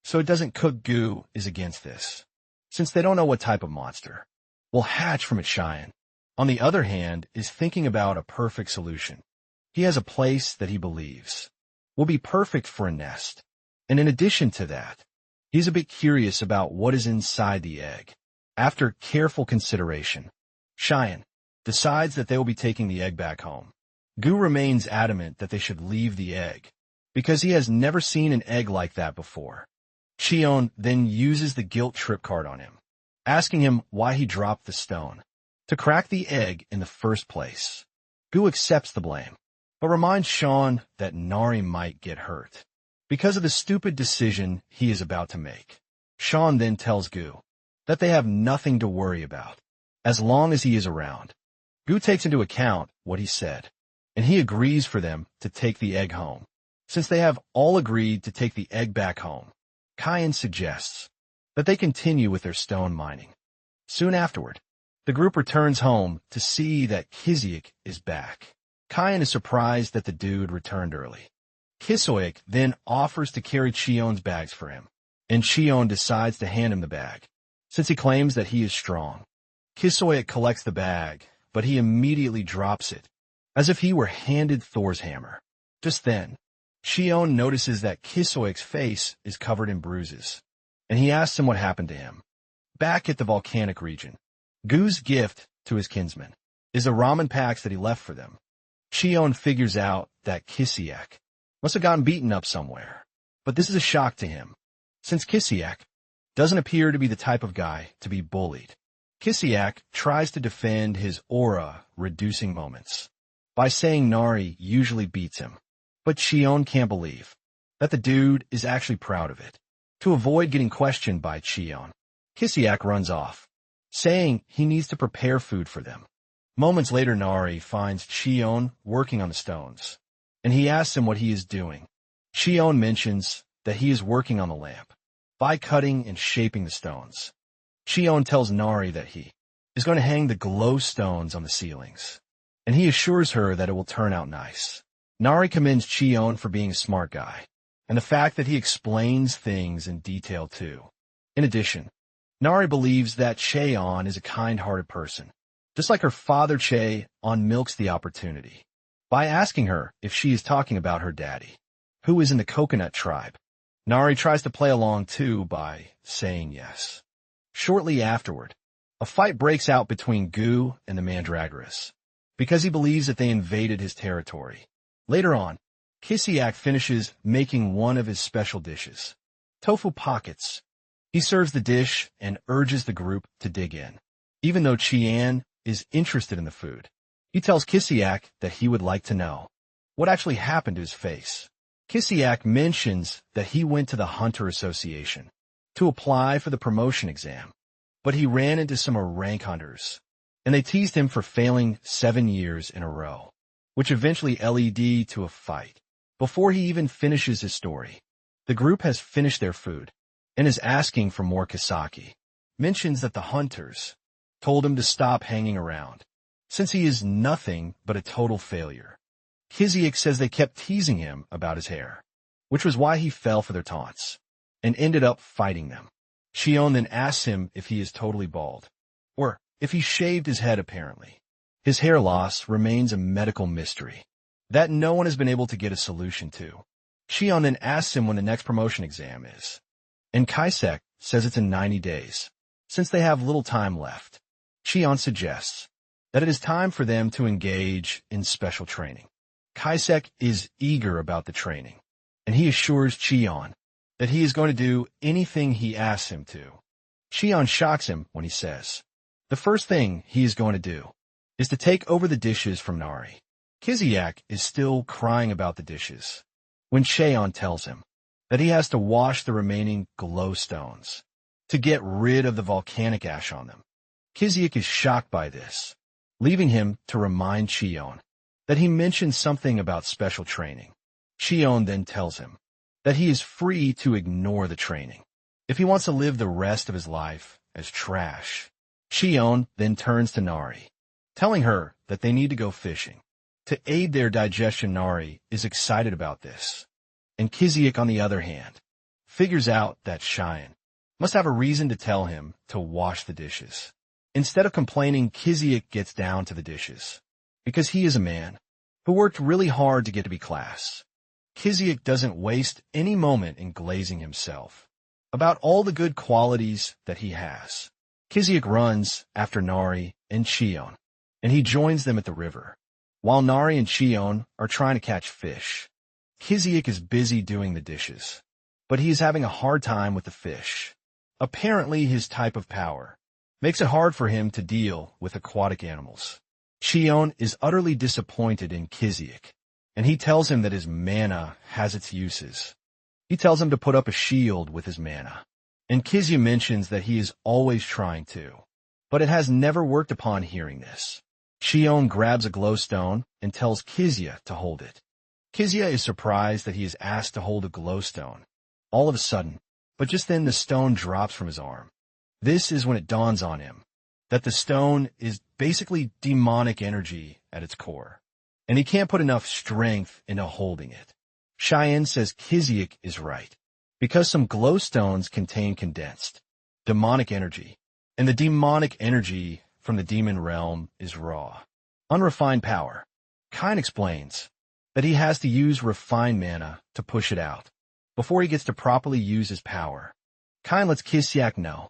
so it doesn't cook. Gu is against this, since they don't know what type of monster will hatch from its Cheyenne. on the other hand, is thinking about a perfect solution. He has a place that he believes will be perfect for a nest. And in addition to that, he's a bit curious about what is inside the egg. After careful consideration, Cheyenne decides that they will be taking the egg back home. Gu remains adamant that they should leave the egg, because he has never seen an egg like that before. Cheon then uses the guilt trip card on him, asking him why he dropped the stone to crack the egg in the first place. Gu accepts the blame, but reminds Sean that Nari might get hurt because of the stupid decision he is about to make. Sean then tells Gu that they have nothing to worry about as long as he is around. Gu takes into account what he said, and he agrees for them to take the egg home. Since they have all agreed to take the egg back home, Kyan suggests that they continue with their stone mining. Soon afterward, the group returns home to see that Kiziak is back. Kyan is surprised that the dude returned early. Kisoik then offers to carry Cheon's bags for him, and Cheon decides to hand him the bag, since he claims that he is strong. Kisoik collects the bag, but he immediately drops it, as if he were handed Thor's hammer. Just then, Cheon notices that Kisoik's face is covered in bruises, and he asks him what happened to him. Back at the volcanic region, Gu's gift to his kinsmen is the ramen packs that he left for them. Cheon figures out that Kiziak must have gotten beaten up somewhere, but this is a shock to him, since Kiziak doesn't appear to be the type of guy to be bullied. Kiziak tries to defend his aura-reducing moments by saying Nari usually beats him, but Cheon can't believe that the dude is actually proud of it. To avoid getting questioned by Cheon, Kiziak runs off, saying he needs to prepare food for them. Moments later, Nari finds Cheon working on the stones, and he asks him what he is doing. Cheon mentions that he is working on the lamp by cutting and shaping the stones. Cheon tells Nari that he is going to hang the glow stones on the ceilings, and he assures her that it will turn out nice. Nari commends Cheon for being a smart guy, and the fact that he explains things in detail too. In addition, Nari believes that Cheon is a kind-hearted person. Just like her father, Cheon milks the opportunity by asking her if she is talking about her daddy, who is in the coconut tribe. Nari tries to play along too by saying yes. Shortly afterward, a fight breaks out between Gu and the Mandragoras, because he believes that they invaded his territory. Later on, Kiziak finishes making one of his special dishes, tofu pockets. He serves the dish and urges the group to dig in. Even though Chian is interested in the food, he tells Kiziak that he would like to know what actually happened to his face. Kiziak mentions that he went to the Hunter Association to apply for the promotion exam, but he ran into some rank hunters, and they teased him for failing 7 years in a row, which eventually led to a fight. Before he even finishes his story, the group has finished their food and is asking for more kasaki. Mentions that the hunters told him to stop hanging around, since he is nothing but a total failure. Kiziak says they kept teasing him about his hair, which was why he fell for their taunts, and ended up fighting them. Cheon then asks him if he is totally bald, or if he shaved his head apparently. His hair loss remains a medical mystery that no one has been able to get a solution to. Cheon then asks him when the next promotion exam is, and Kaisek says it's in 90 days. Since they have little time left, Cheon suggests that it is time for them to engage in special training. Kaisek is eager about the training, and he assures Cheon that he is going to do anything he asks him to. Cheon shocks him when he says the first thing he is going to do is to take over the dishes from Nari. Kiziak is still crying about the dishes when Cheon tells him that he has to wash the remaining glow stones to get rid of the volcanic ash on them. Kiziak is shocked by this, leaving him to remind Cheon that he mentioned something about special training. Cheon then tells him that he is free to ignore the training if he wants to live the rest of his life as trash. Cheon then turns to Nari, telling her that they need to go fishing. To aid their digestion, Nari is excited about this, and Kiziak, on the other hand, figures out that Cheyenne must have a reason to tell him to wash the dishes. Instead of complaining, Kiziak gets down to the dishes. Because he is a man who worked really hard to get to be class. Kiziak doesn't waste any moment in glazing himself about all the good qualities that he has. Kiziak runs after Nari and Chion, and he joins them at the river, while Nari and Chion are trying to catch fish. Kiziak is busy doing the dishes, but he is having a hard time with the fish. Apparently, his type of power makes it hard for him to deal with aquatic animals. Chion is utterly disappointed in Kiziak, and he tells him that his mana has its uses. He tells him to put up a shield with his mana, and Kiziak mentions that he is always trying to, but it has never worked upon hearing this. Chion grabs a glowstone and tells Kiziak to hold it. Kiziak is surprised that he is asked to hold a glowstone all of a sudden, but just then the stone drops from his arm. This is when it dawns on him that the stone is basically demonic energy at its core, and he can't put enough strength into holding it. Cheyenne says Kiziak is right, because some glowstones contain condensed demonic energy, and the demonic energy from the demon realm is raw, unrefined power. Kine explains that he has to use refined mana to push it out before he gets to properly use his power. Kine lets Kiziak know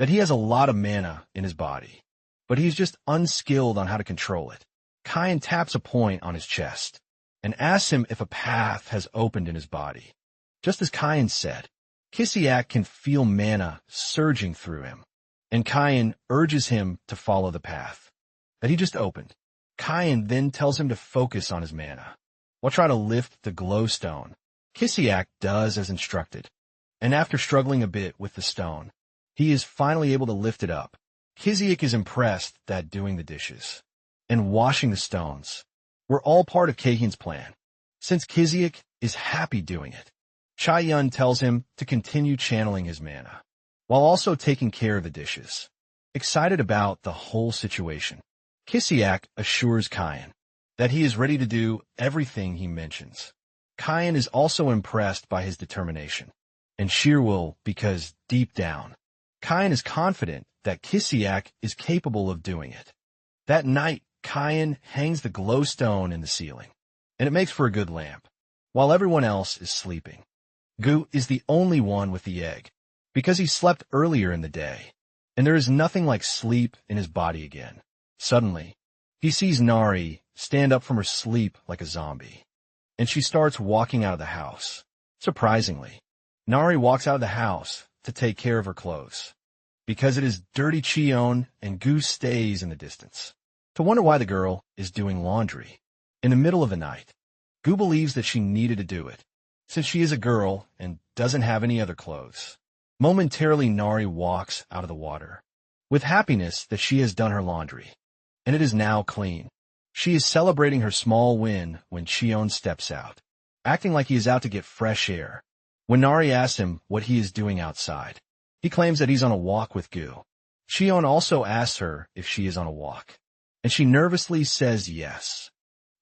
that he has a lot of mana in his body, but he's just unskilled on how to control it. Kine taps a point on his chest and asks him if a path has opened in his body. Just as Kine said, Kiziak can feel mana surging through him, and Kine urges him to follow the path that he just opened. Kine then tells him to focus on his mana while trying to lift the glowstone. Kiziak does as instructed, and after struggling a bit with the stone, he is finally able to lift it up. Kiziak is impressed that doing the dishes and washing the stones were all part of Kahin's plan, since Kiziak is happy doing it. Chayun tells him to continue channeling his mana, while also taking care of the dishes. Excited about the whole situation, Kiziak assures Kine that he is ready to do everything he mentions. Kine is also impressed by his determination and sheer will because, deep down, Kine is confident that Kiziak is capable of doing it. That night, Kine hangs the glowstone in the ceiling, and it makes for a good lamp, while everyone else is sleeping. Gu is the only one with the egg, because he slept earlier in the day, and there is nothing like sleep in his body again. Suddenly, he sees Nari stand up from her sleep like a zombie, and she starts walking out of the house. Surprisingly, Nari walks out of the house to take care of her clothes, because it is dirty Chion, and Gu stays in the distance to wonder why the girl is doing laundry in the middle of the night. Gu believes that she needed to do it, since she is a girl and doesn't have any other clothes. Momentarily, Nari walks out of the water, with happiness that she has done her laundry, and it is now clean. She is celebrating her small win when Chion steps out, acting like he is out to get fresh air. When Nari asks him what he is doing outside, he claims that he's on a walk with Gu. Chion also asks her if she is on a walk, and she nervously says yes.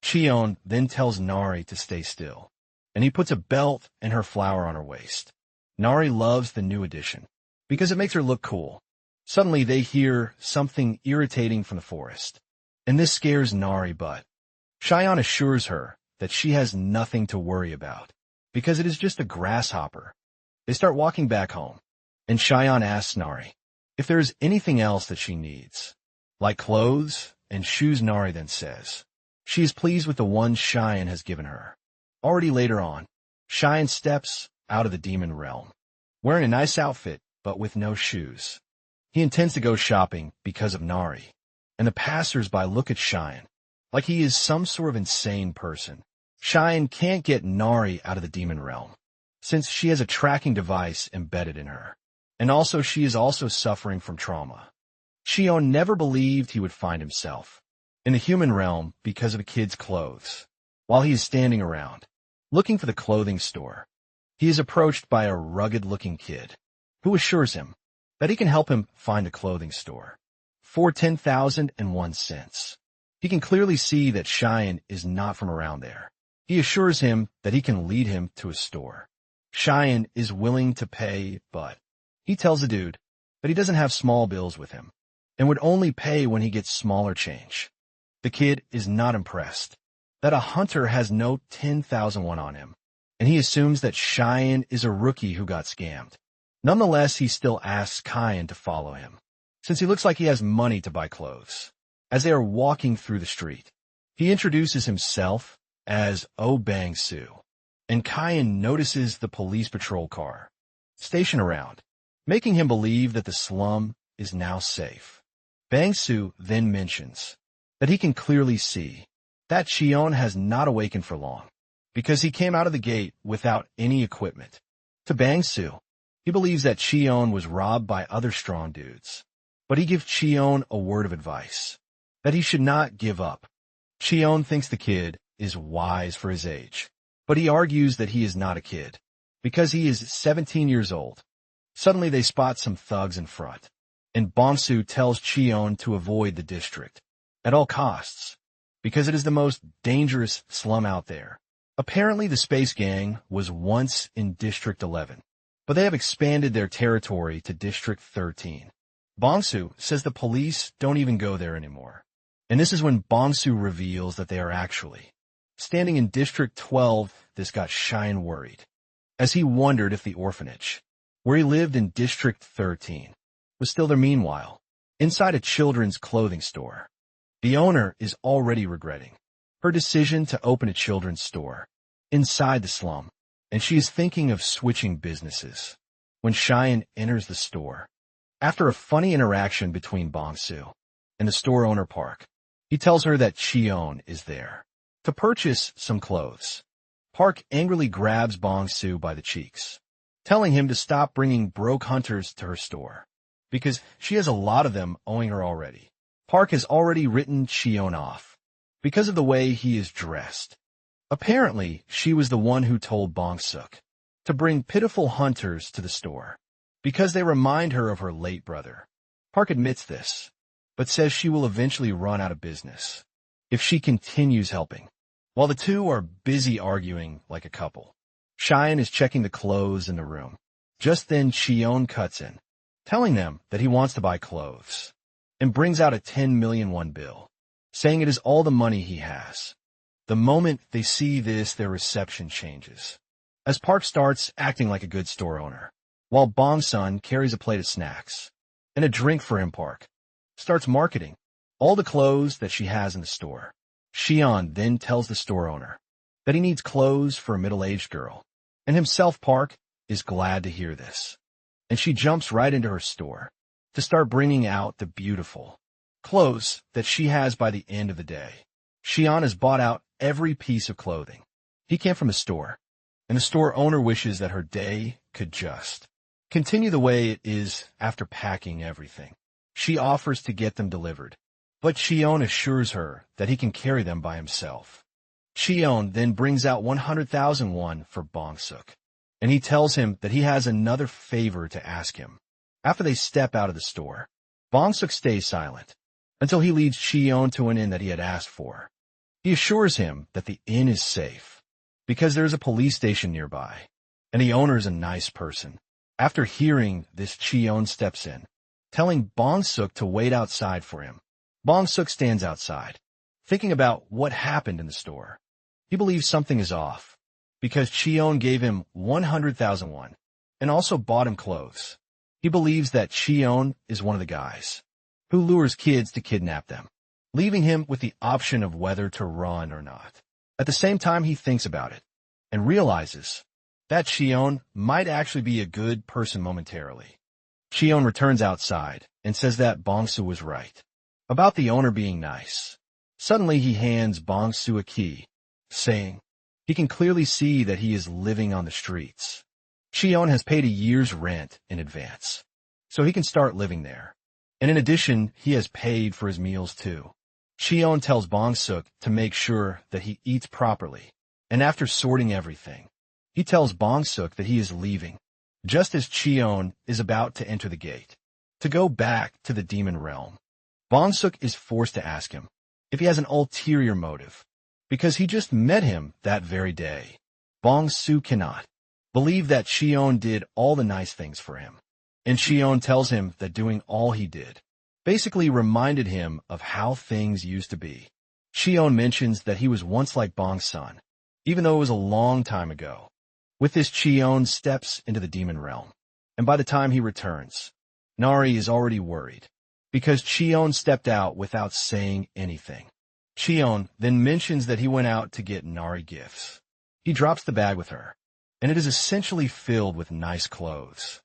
Chion then tells Nari to stay still, and he puts a belt and her flower on her waist. Nari loves the new addition, because it makes her look cool. Suddenly they hear something irritating from the forest, and this scares Nari, but Cheyenne assures her that she has nothing to worry about, because it is just a grasshopper. They start walking back home, and Cheyenne asks Nari if there is anything else that she needs, like clothes and shoes. Nari then says she is pleased with the one Cheyenne has given her. Already later on, Cheyenne steps out of the demon realm, wearing a nice outfit but with no shoes. He intends to go shopping because of Nari, and the passers-by look at Cheyenne like he is some sort of insane person. Cheyenne can't get Nari out of the demon realm, since she has a tracking device embedded in her, and also she is also suffering from trauma. Chion never believed he would find himself in the human realm because of a kid's clothes. While he is standing around, looking for the clothing store, he is approached by a rugged-looking kid who assures him that he can help him find a clothing store for 10,001 cents. He can clearly see that Cheyenne is not from around there. He assures him that he can lead him to a store. Cheyenne is willing to pay, but he tells the dude that he doesn't have small bills with him, and would only pay when he gets smaller change. The kid is not impressed that a hunter has no 10,000 won on him, and he assumes that Cheyenne is a rookie who got scammed. Nonetheless, he still asks Cayenne to follow him, since he looks like he has money to buy clothes. As they are walking through the street, he introduces himself as Oh Bang-soo, and Cayenne notices the police patrol car stationed around, making him believe that the slum is now safe. Bang-soo then mentions that he can clearly see that Cheon has not awakened for long, because he came out of the gate without any equipment. To Bang-soo, he believes that Cheon was robbed by other strong dudes, but he gives Cheon a word of advice, that he should not give up. Cheon thinks the kid is wise for his age, but he argues that he is not a kid, because he is 17 years old. Suddenly they spot some thugs in front, and Bang-soo tells Cheon to avoid the district at all costs, because it is the most dangerous slum out there. Apparently the Space Gang was once in District 11, but they have expanded their territory to District 13. Bang-soo says the police don't even go there anymore. And this is when Bang-soo reveals that they are actually standing in District 12. This got Cheyenne worried, as he wondered if the orphanage, where he lived in District 13, was still there. Meanwhile, inside a children's clothing store, the owner is already regretting her decision to open a children's store inside the slum, and she is thinking of switching businesses when Cheyenne enters the store. After a funny interaction between Bang-soo and the store owner Park, he tells her that Cheon is there to purchase some clothes. Park angrily grabs Bang-soo by the cheeks, telling him to stop bringing broke hunters to her store, because she has a lot of them owing her already. Park has already written Cheon off because of the way he is dressed. Apparently, she was the one who told Bang-soo to bring pitiful hunters to the store, because they remind her of her late brother. Park admits this, but says she will eventually run out of business if she continues helping. While the two are busy arguing like a couple, Cheyenne is checking the clothes in the room. Just then, Cheon cuts in, telling them that he wants to buy clothes, and brings out a 10 million won bill, saying it is all the money he has. The moment they see this, their reception changes, as Park starts acting like a good store owner, while Bong-sun carries a plate of snacks and a drink for him. Park starts marketing all the clothes that she has in the store. Cheon then tells the store owner that he needs clothes for a middle-aged girl, and himself. Park is glad to hear this, and she jumps right into her store to start bringing out the beautiful clothes that she has. By the end of the day, Cheon has bought out every piece of clothing he can from the store, and the store owner wishes that her day could just continue the way it is after packing everything. She offers to get them delivered, but Cheon assures her that he can carry them by himself. Cheon then brings out 100,000 won for Bang-soo, and he tells him that he has another favor to ask him. After they step out of the store, Bang-soo stays silent until he leads Cheon to an inn that he had asked for. He assures him that the inn is safe because there is a police station nearby, and the owner is a nice person. After hearing this, Cheon steps in, telling Bang-soo to wait outside for him. Bang-soo stands outside, thinking about what happened in the store. He believes something is off, because Cheon gave him 100,000 won, and also bought him clothes. He believes that Cheon is one of the guys who lures kids to kidnap them, leaving him with the option of whether to run or not. At the same time, he thinks about it, and realizes that Cheon might actually be a good person momentarily. Cheon returns outside, and says that Bang-soo was right about the owner being nice. Suddenly he hands Bang-soo a key, saying he can clearly see that he is living on the streets. Cheon has paid a year's rent in advance, so he can start living there. And in addition, he has paid for his meals too. Cheon tells Bang-soo to make sure that he eats properly, and after sorting everything, he tells Bang-soo that he is leaving, just as Cheon is about to enter the gate to go back to the demon realm. Bang-soo is forced to ask him if he has an ulterior motive, because he just met him that very day. Bang-soo cannot believe that Cheon did all the nice things for him, and Cheon tells him that doing all he did basically reminded him of how things used to be. Shion mentions that he was once like Bong's son, even though it was a long time ago. With this, Chion steps into the demon realm, and by the time he returns, Nari is already worried, because Chion stepped out without saying anything. Chion then mentions that he went out to get Nari gifts. He drops the bag with her, and it is essentially filled with nice clothes.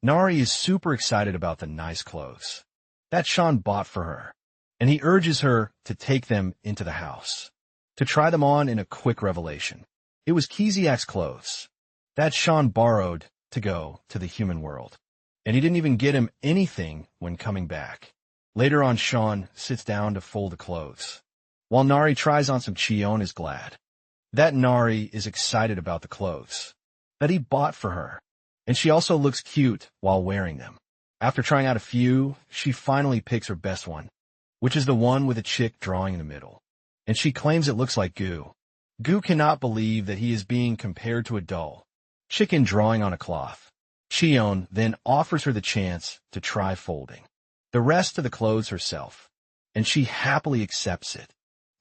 Nari is super excited about the nice clothes that Sean bought for her, and he urges her to take them into the house, to try them on in a quick revelation. It was Kiziak's clothes that Sean borrowed to go to the human world, and he didn't even get him anything when coming back. Later on, Sean sits down to fold the clothes, while Nari tries on some. Chion is glad that Nari is excited about the clothes that he bought for her, and she also looks cute while wearing them. After trying out a few, she finally picks her best one, which is the one with a chick drawing in the middle, and she claims it looks like Gu. Gu cannot believe that he is being compared to a doll chicken drawing on a cloth. Chion then offers her the chance to try folding the rest of the clothes herself, and she happily accepts it.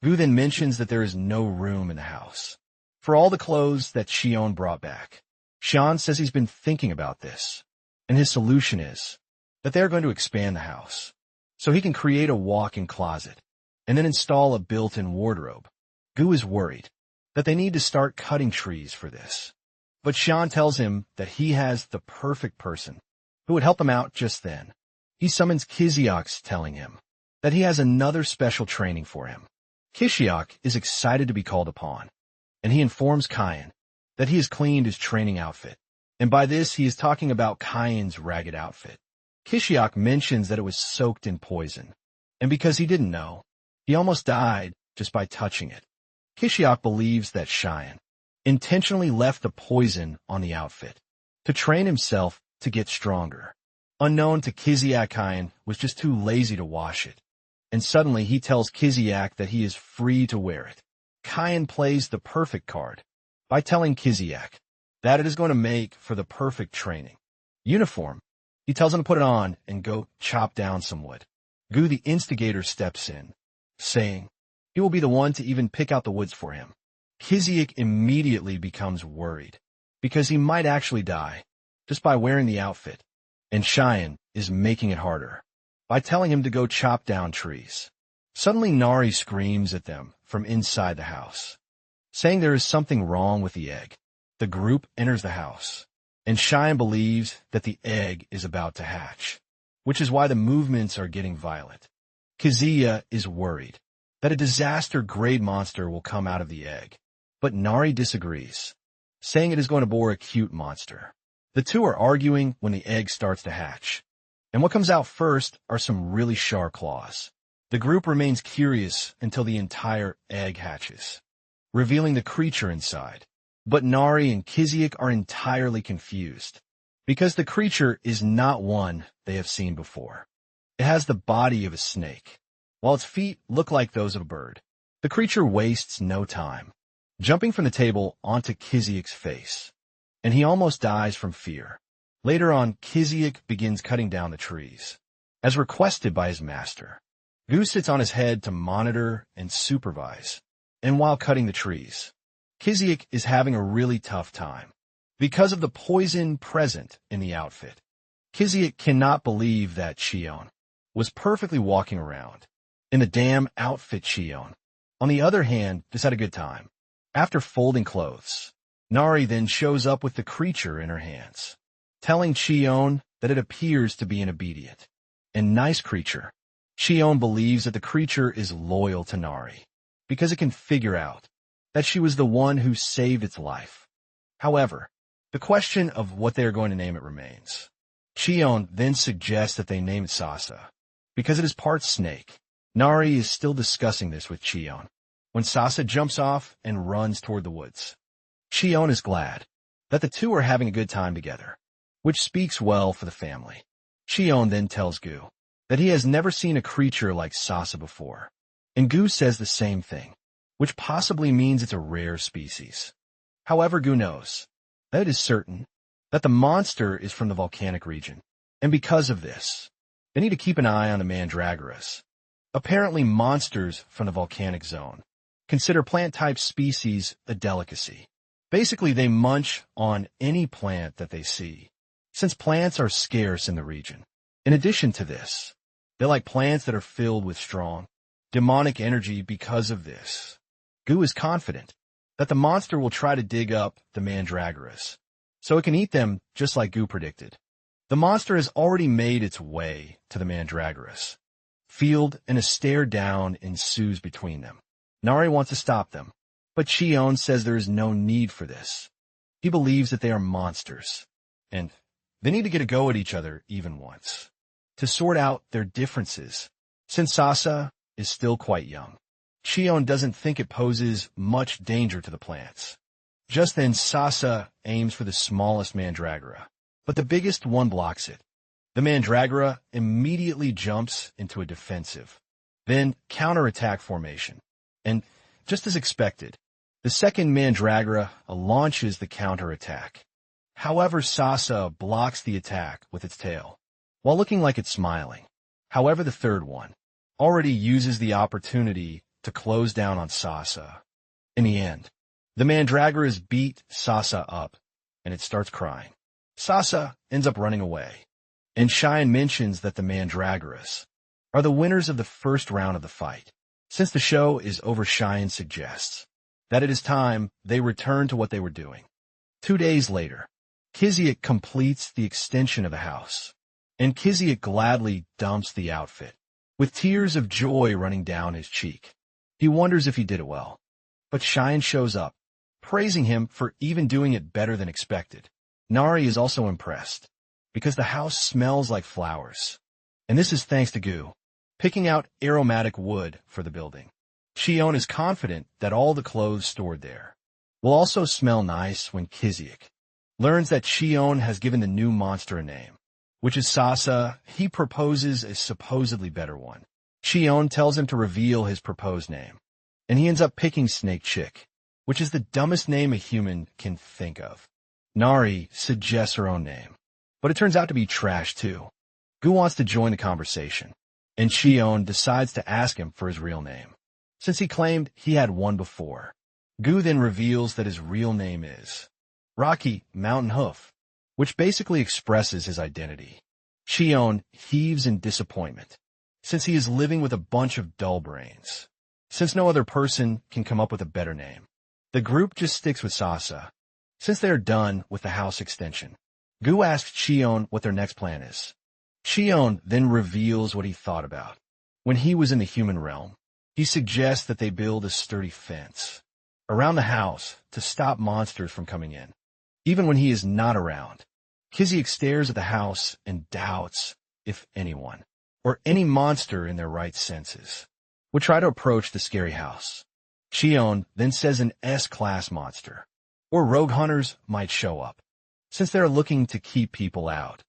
Gu then mentions that there is no room in the house for all the clothes that Chion brought back. Sean says he's been thinking about this, and his solution is that they're going to expand the house so he can create a walk-in closet and then install a built-in wardrobe. Gu is worried that they need to start cutting trees for this, but Sean tells him that he has the perfect person who would help him out just then. He summons Kiziak, telling him that he has another special training for him. Kishiak is excited to be called upon, and he informs Kyan that he has cleaned his training outfit, and by this he is talking about Kyan's ragged outfit. Kishiak mentions that it was soaked in poison, and because he didn't know, he almost died just by touching it. Kishiak believes that Cheyenne intentionally left the poison on the outfit to train himself to get stronger. Unknown to Kiziak, Kyan was just too lazy to wash it, and suddenly he tells Kiziak that he is free to wear it. Kyan plays the perfect card by telling Kiziak that it is going to make for the perfect training uniform. He tells him to put it on and go chop down some wood. Gu, the instigator, steps in, saying he will be the one to even pick out the woods for him. Kiziak immediately becomes worried because he might actually die just by wearing the outfit, and Cheyenne is making it harder by telling him to go chop down trees. Suddenly Nari screams at them from inside the house, saying there is something wrong with the egg. The group enters the house, and Cheyenne believes that the egg is about to hatch, which is why the movements are getting violent. Kazuya is worried that a disaster-grade monster will come out of the egg, but Nari disagrees, saying it is going to bore a cute monster. The two are arguing when the egg starts to hatch, and what comes out first are some really sharp claws. The group remains curious until the entire egg hatches, revealing the creature inside. But Nari and Kiziak are entirely confused, because the creature is not one they have seen before. It has the body of a snake, while its feet look like those of a bird. The creature wastes no time, jumping from the table onto Kiziak's face, and he almost dies from fear. Later on, Kiziak begins cutting down the trees, as requested by his master. Gu sits on his head to monitor and supervise, and while cutting the trees, Kiziak is having a really tough time because of the poison present in the outfit. Kiziak cannot believe that Chion was perfectly walking around in the damn outfit. Chion, on the other hand, just had a good time. After folding clothes, Nari then shows up with the creature in her hands, telling Chion that it appears to be an obedient and nice creature. Chion believes that the creature is loyal to Nari because it can figure out that she was the one who saved its life. However, the question of what they are going to name it remains. Chion then suggests that they name it Sasa, because it is part snake. Nari is still discussing this with Chion when Sasa jumps off and runs toward the woods. Chion is glad that the two are having a good time together, which speaks well for the family. Chion then tells Gu that he has never seen a creature like Sasa before, and Gu says the same thing, which possibly means it's a rare species. However, Gu knows that it is certain that the monster is from the volcanic region, and because of this, They need to keep an eye on the mandragoras, apparently monsters from the volcanic zone. Consider plant-type species a delicacy. Basically, they munch on any plant that they see, since plants are scarce in the region. In addition to this, they like plants that are filled with strong, demonic energy. Because of this, Gu is confident that the monster will try to dig up the mandragoras, so it can eat them just like Gu predicted. The monster has already made its way to the mandragoras field, and a stare down ensues between them. Nari wants to stop them, but Chion says there is no need for this. He believes that they are monsters, and they need to get a go at each other even once, to sort out their differences, since Sasa is still quite young. Chion doesn't think it poses much danger to the plants. Just then, Sasa aims for the smallest mandragora, but the biggest one blocks it. The mandragora immediately jumps into a defensive, then counterattack formation. And just as expected, the second mandragora launches the counterattack. However, Sasa blocks the attack with its tail, while looking like it's smiling. However, the third one already uses the opportunity to close down on Sasa. In the end, the mandragoras beat Sasa up, and it starts crying. Sasa ends up running away, and Cheyenne mentions that the mandragoras are the winners of the first round of the fight. Since the show is over, Cheyenne suggests that it is time they return to what they were doing. 2 days later, Kiziak completes the extension of the house, and Kiziak gladly dumps the outfit, with tears of joy running down his cheek. He wonders if he did it well, but Cheyenne shows up, praising him for even doing it better than expected. Nari is also impressed, because the house smells like flowers, and this is thanks to Gu picking out aromatic wood for the building. Chion is confident that all the clothes stored there will also smell nice when Kiziak learns that Chion has given the new monster a name, which is Sasa. He proposes a supposedly better one. Chion tells him to reveal his proposed name, and he ends up picking Snake Chick, which is the dumbest name a human can think of. Nari suggests her own name, but it turns out to be trash too. Gu wants to join the conversation, and Chion decides to ask him for his real name, since he claimed he had one before. Gu then reveals that his real name is Rocky Mountain Hoof, which basically expresses his identity. Chion heaves in disappointment, since he is living with a bunch of dull brains, since no other person can come up with a better name. The group just sticks with Sasa, since they are done with the house extension. Gu asks Chion what their next plan is. Chion then reveals what he thought about when he was in the human realm. He suggests that they build a sturdy fence around the house to stop monsters from coming in, even when he is not around. Kiziak stares at the house and doubts if anyone, or any monster in their right senses, would try to approach the scary house. Chion then says an S-class monster, or rogue hunters, might show up, since they are looking to keep people out.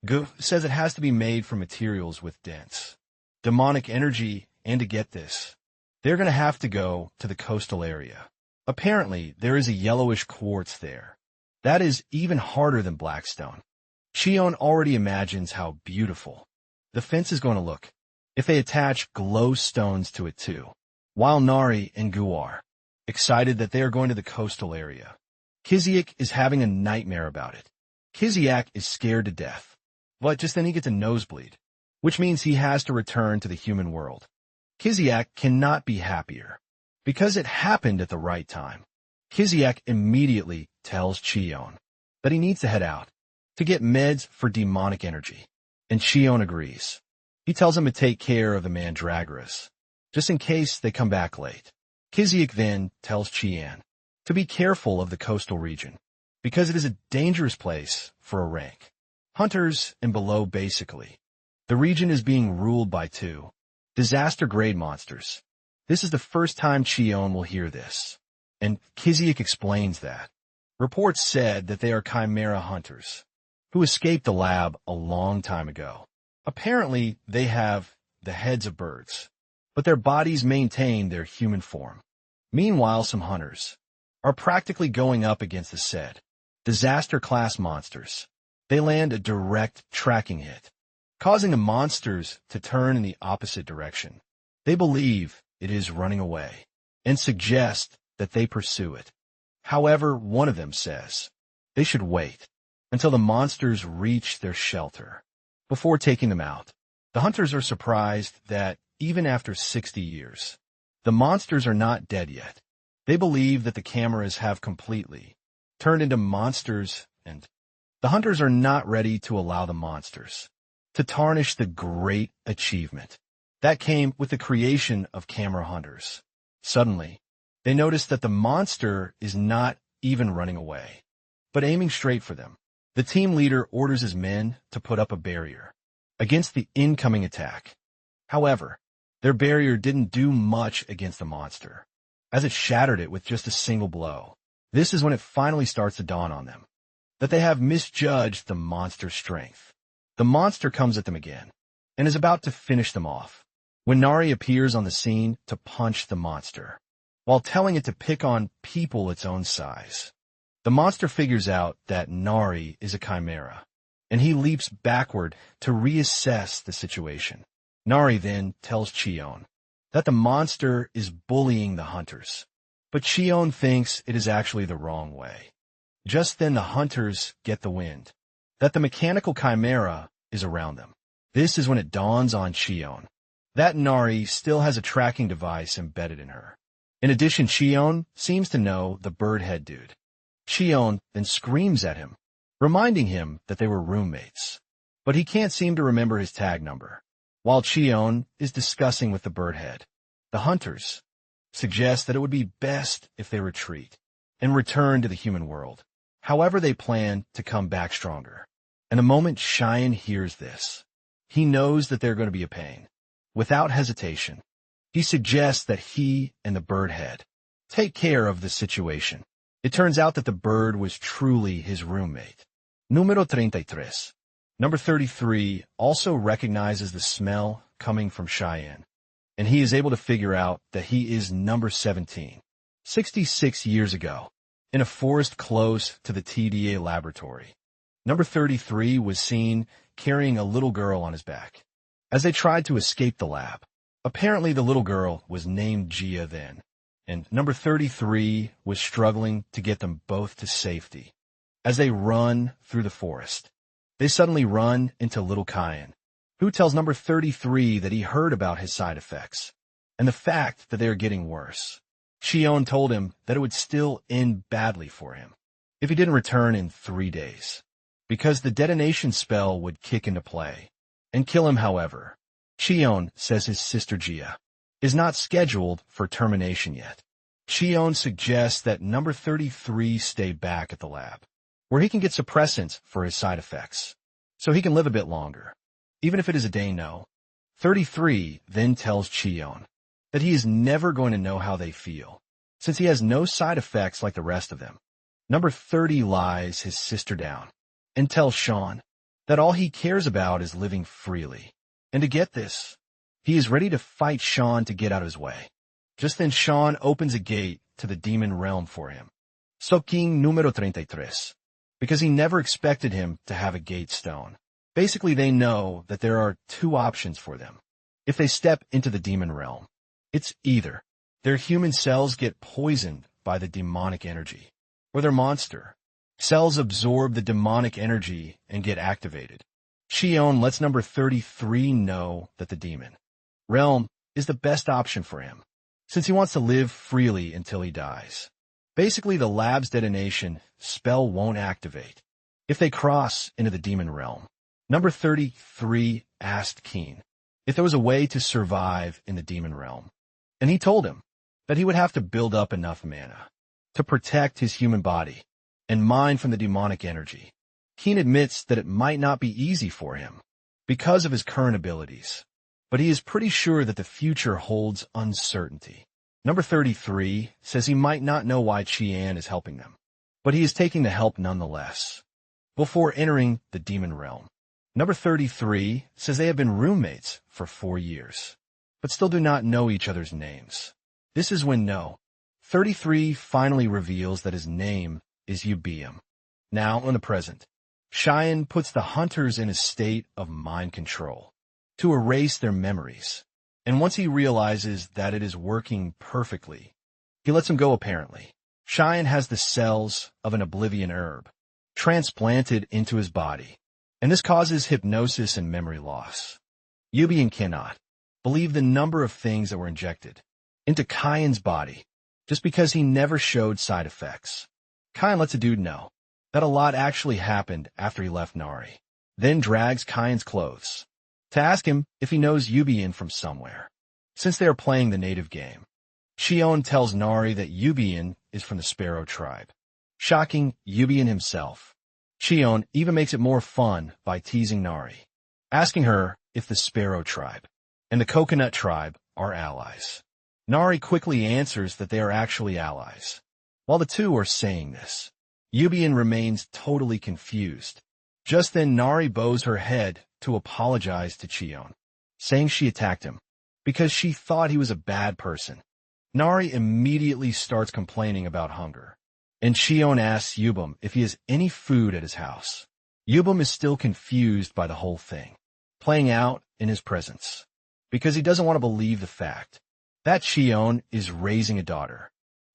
Gu says it has to be made from materials with dense demonic energy, and to get this, they're going to have to go to the coastal area. Apparently, there is a yellowish quartz there that is even harder than blackstone. Chion already imagines how beautiful the fence is going to look if they attach glow stones to it too, while Nari and Gu are excited that they are going to the coastal area. Kiziak is having a nightmare about it. Kiziak is scared to death, but just then he gets a nosebleed, which means he has to return to the human world. Kiziak cannot be happier, because it happened at the right time. Kiziak immediately tells Chion that he needs to head out to get meds for demonic energy, and Chion agrees. He tells him to take care of the mandragoras, just in case they come back late. Kiziak then tells Chian to be careful of the coastal region, because it is a dangerous place for a rank. Hunters and below basically. The region is being ruled by 2 disaster-grade monsters. This is the first time Chion will hear this, and Kiziak explains that. Reports said that they are Chimera hunters, who escaped the lab a long time ago. Apparently, they have the heads of birds, but their bodies maintain their human form. Meanwhile, some hunters are practically going up against the said disaster-class monsters. They land a direct tracking hit causing the monsters to turn in the opposite direction. They believe it is running away and suggest that they pursue it. However, one of them says they should wait until the monsters reach their shelter before taking them out. The hunters are surprised that even after 60 years, the monsters are not dead yet. They believe that the cameras have completely turned into monsters, and the hunters are not ready to allow the monsters to tarnish the great achievement that came with the creation of camera hunters. Suddenly, they notice that the monster is not even running away, but aiming straight for them. The team leader orders his men to put up a barrier against the incoming attack. However, their barrier didn't do much against the monster, as it shattered it with just a single blow. This is when it finally starts to dawn on them that they have misjudged the monster's strength. The monster comes at them again and is about to finish them off when Nari appears on the scene to punch the monster, while telling it to pick on people its own size. The monster figures out that Nari is a chimera, and he leaps backward to reassess the situation. Nari then tells Chion that the monster is bullying the hunters, but Chion thinks it is actually the wrong way. Just then the hunters get the wind that the mechanical chimera is around them. This is when it dawns on Chion that Nari still has a tracking device embedded in her. In addition, Chion seems to know the bird head dude. Chion then screams at him, reminding him that they were roommates, but he can't seem to remember his tag number. While Chion is discussing with the bird head, the hunters suggest that it would be best if they retreat and return to the human world. However, they plan to come back stronger. And the moment Cheyenne hears this, he knows that they're going to be a pain. Without hesitation, he suggests that he and the bird head take care of the situation. It turns out that the bird was truly his roommate. Número 33. Number 33 also recognizes the smell coming from Cheyenne, and he is able to figure out that he is number 17. 66 years ago, in a forest close to the TDA laboratory, number 33 was seen carrying a little girl on his back as they tried to escape the lab. Apparently, the little girl was named Gia then, and number 33 was struggling to get them both to safety. As they run through the forest, they suddenly run into little Kyan, who tells number 33 that he heard about his side effects and the fact that they are getting worse. Chion told him that it would still end badly for him if he didn't return in 3 days, because the detonation spell would kick into play and kill him. However, Chion says his sister Gia is not scheduled for termination yet. Chion suggests that number 33 stay back at the lab, where he can get suppressants for his side effects, so he can live a bit longer, even if it is a day no. 33 then tells Chion that he is never going to know how they feel, since he has no side effects like the rest of them. Number 30 lies his sister down and tells Sean that all he cares about is living freely. And to get this, he is ready to fight Sean to get out of his way. Just then Sean opens a gate to the demon realm for him. So King Número 33, because he never expected him to have a gate stone. Basically, they know that there are 2 options for them. If they step into the demon realm, it's either their human cells get poisoned by the demonic energy, or their monster cells absorb the demonic energy and get activated. Chion lets number 33 know that the demon realm is the best option for him, since he wants to live freely until he dies. Basically, the lab's detonation spell won't activate if they cross into the demon realm. Number 33 asked Keen if there was a way to survive in the demon realm, and he told him that he would have to build up enough mana to protect his human body and mind from the demonic energy. Keen admits that it might not be easy for him because of his current abilities, but he is pretty sure that the future holds uncertainty. Number 33 says he might not know why Chian is helping them, but he is taking the help nonetheless. Before entering the demon realm, number 33 says they have been roommates for 4 years, but still do not know each other's names. This is when 33 finally reveals that his name is Ubium. Now, in the present, Cheyenne puts the hunters in a state of mind control to erase their memories. And once he realizes that it is working perfectly, he lets them go apparently. Cheyenne has the cells of an oblivion herb transplanted into his body, and this causes hypnosis and memory loss. Yubian cannot believe the number of things that were injected into Kyan's body just because he never showed side effects. Kyan lets the dude know that a lot actually happened after he left Nari, then drags Kyan's clothes to ask him if he knows Yubian from somewhere, since they are playing the native game. Shion tells Nari that Yubian is from the Sparrow tribe, shocking Yubian himself. Shion even makes it more fun by teasing Nari, asking her if the Sparrow tribe and the Coconut tribe are allies. Nari quickly answers that they are actually allies. While the two are saying this, Yubian remains totally confused. Just then Nari bows her head to apologize to Chion, saying she attacked him because she thought he was a bad person. Nari immediately starts complaining about hunger, and Chion asks Yubum if he has any food at his house. Yubum is still confused by the whole thing, playing out in his presence, because he doesn't want to believe the fact that Chion is raising a daughter.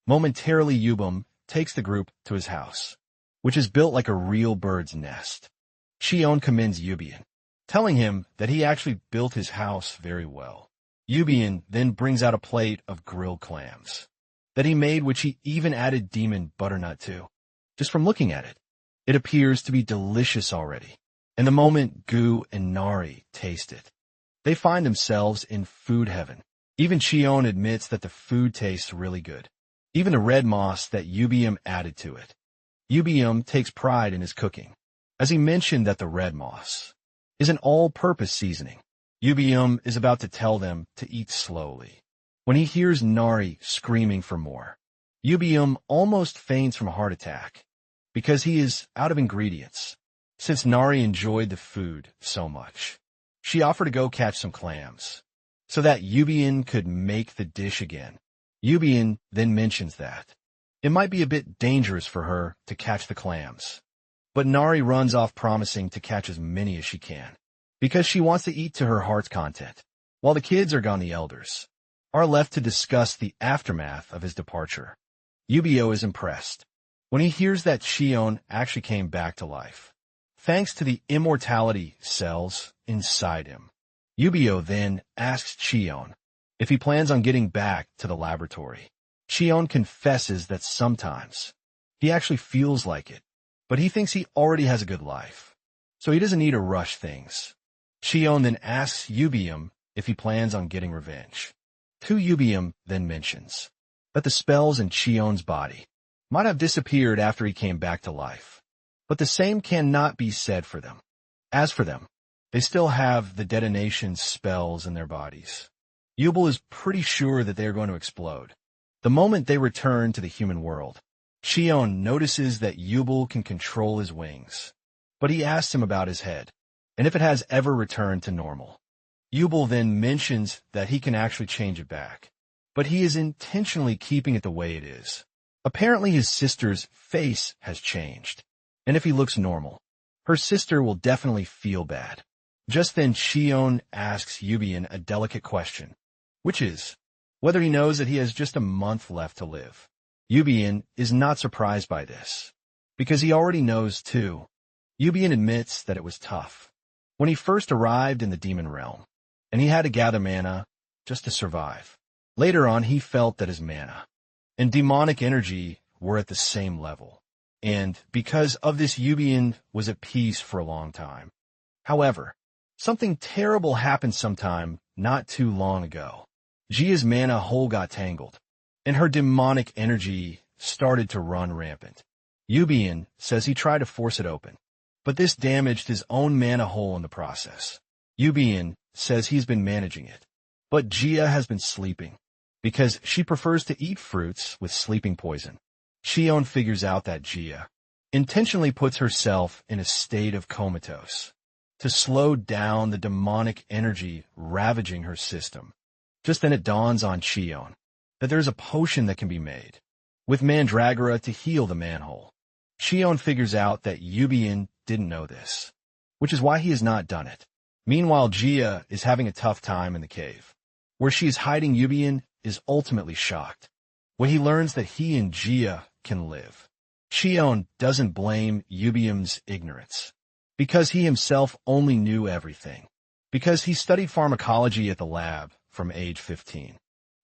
Momentarily, Yubum takes the group to his house, which is built like a real bird's nest. Chion commends Yubian, telling him that he actually built his house very well. Yubian then brings out a plate of grilled clams that he made, which he even added demon butternut to. Just from looking at it, it appears to be delicious already. And the moment Gu and Nari taste it, they find themselves in food heaven. Even Chion admits that the food tastes really good. Even the red moss that Yubium added to it. Yubium takes pride in his cooking, as he mentioned that the red moss is an all-purpose seasoning. Yubium is about to tell them to eat slowly when he hears Nari screaming for more. Yubium almost faints from a heart attack because he is out of ingredients, since Nari enjoyed the food so much. She offered to go catch some clams so that Yubian could make the dish again. Yubian then mentions that it might be a bit dangerous for her to catch the clams, but Nari runs off promising to catch as many as she can, because she wants to eat to her heart's content. While the kids are gone, the elders are left to discuss the aftermath of his departure. Yubio is impressed when he hears that Shion actually came back to life, thanks to the immortality cells inside him. Yubio then asks Shion if he plans on getting back to the laboratory. Shion confesses that sometimes he actually feels like it, but he thinks he already has a good life, so he doesn't need to rush things. Shion then asks Yubium if he plans on getting revenge. Yubium then mentions that the spells in Chion's body might have disappeared after he came back to life, but the same cannot be said for them. As for them, they still have the detonation spells in their bodies. Yubel is pretty sure that they are going to explode the moment they return to the human world. Chion notices that Yubel can control his wings, but he asks him about his head and if it has ever returned to normal. Yubel then mentions that he can actually change it back, but he is intentionally keeping it the way it is. Apparently his sister's face has changed, and if he looks normal, her sister will definitely feel bad. Just then Chion asks Yubian a delicate question, which is whether he knows that he has just a month left to live. Yubian is not surprised by this, because he already knows too. Yubian admits that it was tough when he first arrived in the demon realm, and he had to gather mana just to survive. Later on, he felt that his mana and demonic energy were at the same level, and because of this, Yubian was at peace for a long time. However, something terrible happened sometime not too long ago. Jia's mana hole got tangled, and her demonic energy started to run rampant. Yubian says he tried to force it open, but this damaged his own mana hole in the process. Yubian says he's been managing it, but Jia has been sleeping because she prefers to eat fruits with sleeping poison. Shion figures out that Jia intentionally puts herself in a state of comatose to slow down the demonic energy ravaging her system. Just then it dawns on Shion that there's a potion that can be made with Mandragora to heal the manhole. Shion figures out that Yubian didn't know this, which is why he has not done it. Meanwhile, Jia is having a tough time in the cave. Where she is hiding, Yubian is ultimately shocked when he learns that he and Jia can live. Shion doesn't blame Yubian's ignorance, because he himself only knew everything, because he studied pharmacology at the lab from age 15.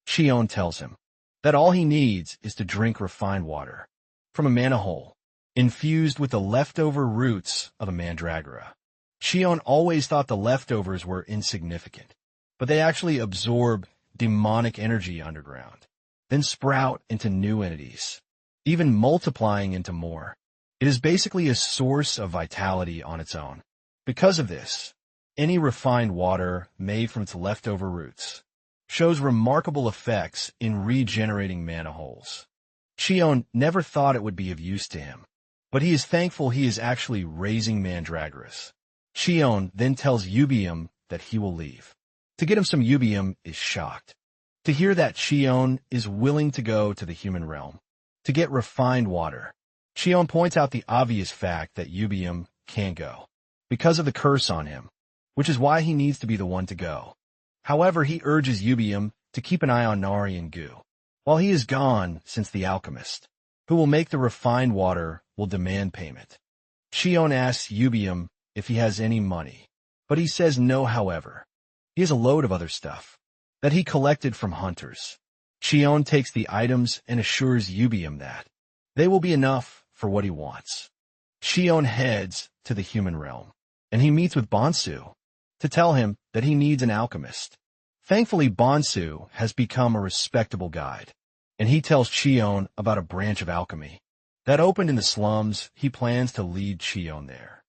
Shion tells him that all he needs is to drink refined water from a mana hole, infused with the leftover roots of a mandragora. Shion always thought the leftovers were insignificant, but they actually absorb demonic energy underground, then sprout into new entities, even multiplying into more. It is basically a source of vitality on its own. Because of this, any refined water made from its leftover roots shows remarkable effects in regenerating mana holes. Shion never thought it would be of use to him, but he is thankful he is actually raising mandragoras. Shion then tells Yubium that he will leave. To get him some, Yubium is shocked to hear that Shion is willing to go to the human realm to get refined water. Shion points out the obvious fact that Yubium can't go because of the curse on him, which is why he needs to be the one to go. However, he urges Yubium to keep an eye on Nari and Gu while he is gone, since the alchemist, who will make the refined water, will demand payment. Shion asks Yubium if he has any money, but he says no. However, he has a load of other stuff that he collected from hunters. Shion takes the items and assures Yubium that they will be enough for what he wants. Shion heads to the human realm, and he meets with Bonsu to tell him that he needs an alchemist. Thankfully, Bonsu has become a respectable guide, and he tells Shion about a branch of alchemy that opened in the slums. He plans to lead Shion there,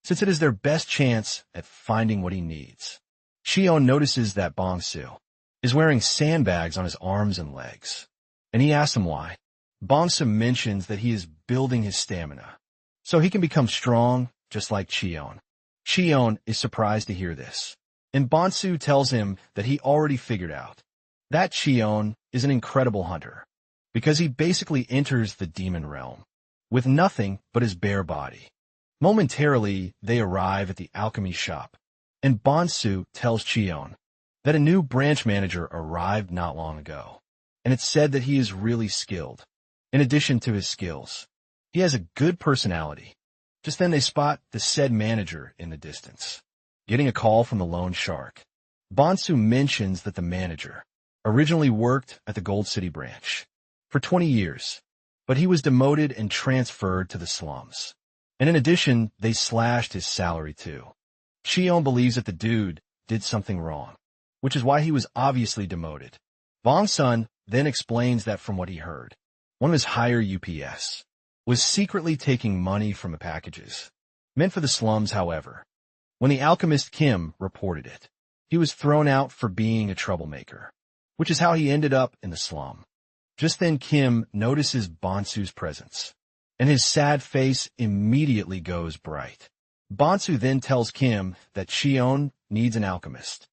since it is their best chance at finding what he needs. Shion notices that Bonsu is wearing sandbags on his arms and legs, and he asks him why. Bonsu mentions that he is building his stamina, so he can become strong just like Shion. Shion is surprised to hear this, and Bonsu tells him that he already figured out that Shion is an incredible hunter, because he basically enters the demon realm with nothing but his bare body. Momentarily, they arrive at the alchemy shop, and Bonsu tells Shion that a new branch manager arrived not long ago, and it's said that he is really skilled. In addition to his skills, he has a good personality. Just then they spot the said manager in the distance, getting a call from the loan shark. Bonsu mentions that the manager originally worked at the Gold City branch for 20 years, but he was demoted and transferred to the slums. And in addition, they slashed his salary too. Shion believes that the dude did something wrong, which is why he was obviously demoted. Bong Sun then explains that from what he heard, one of his higher UPS was secretly taking money from the packages meant for the slums. However, when the alchemist Kim reported it, he was thrown out for being a troublemaker, which is how he ended up in the slum. Just then Kim notices Bonsu's presence, and his sad face immediately goes bright. Bonsu then tells Kim that Shion needs an alchemist.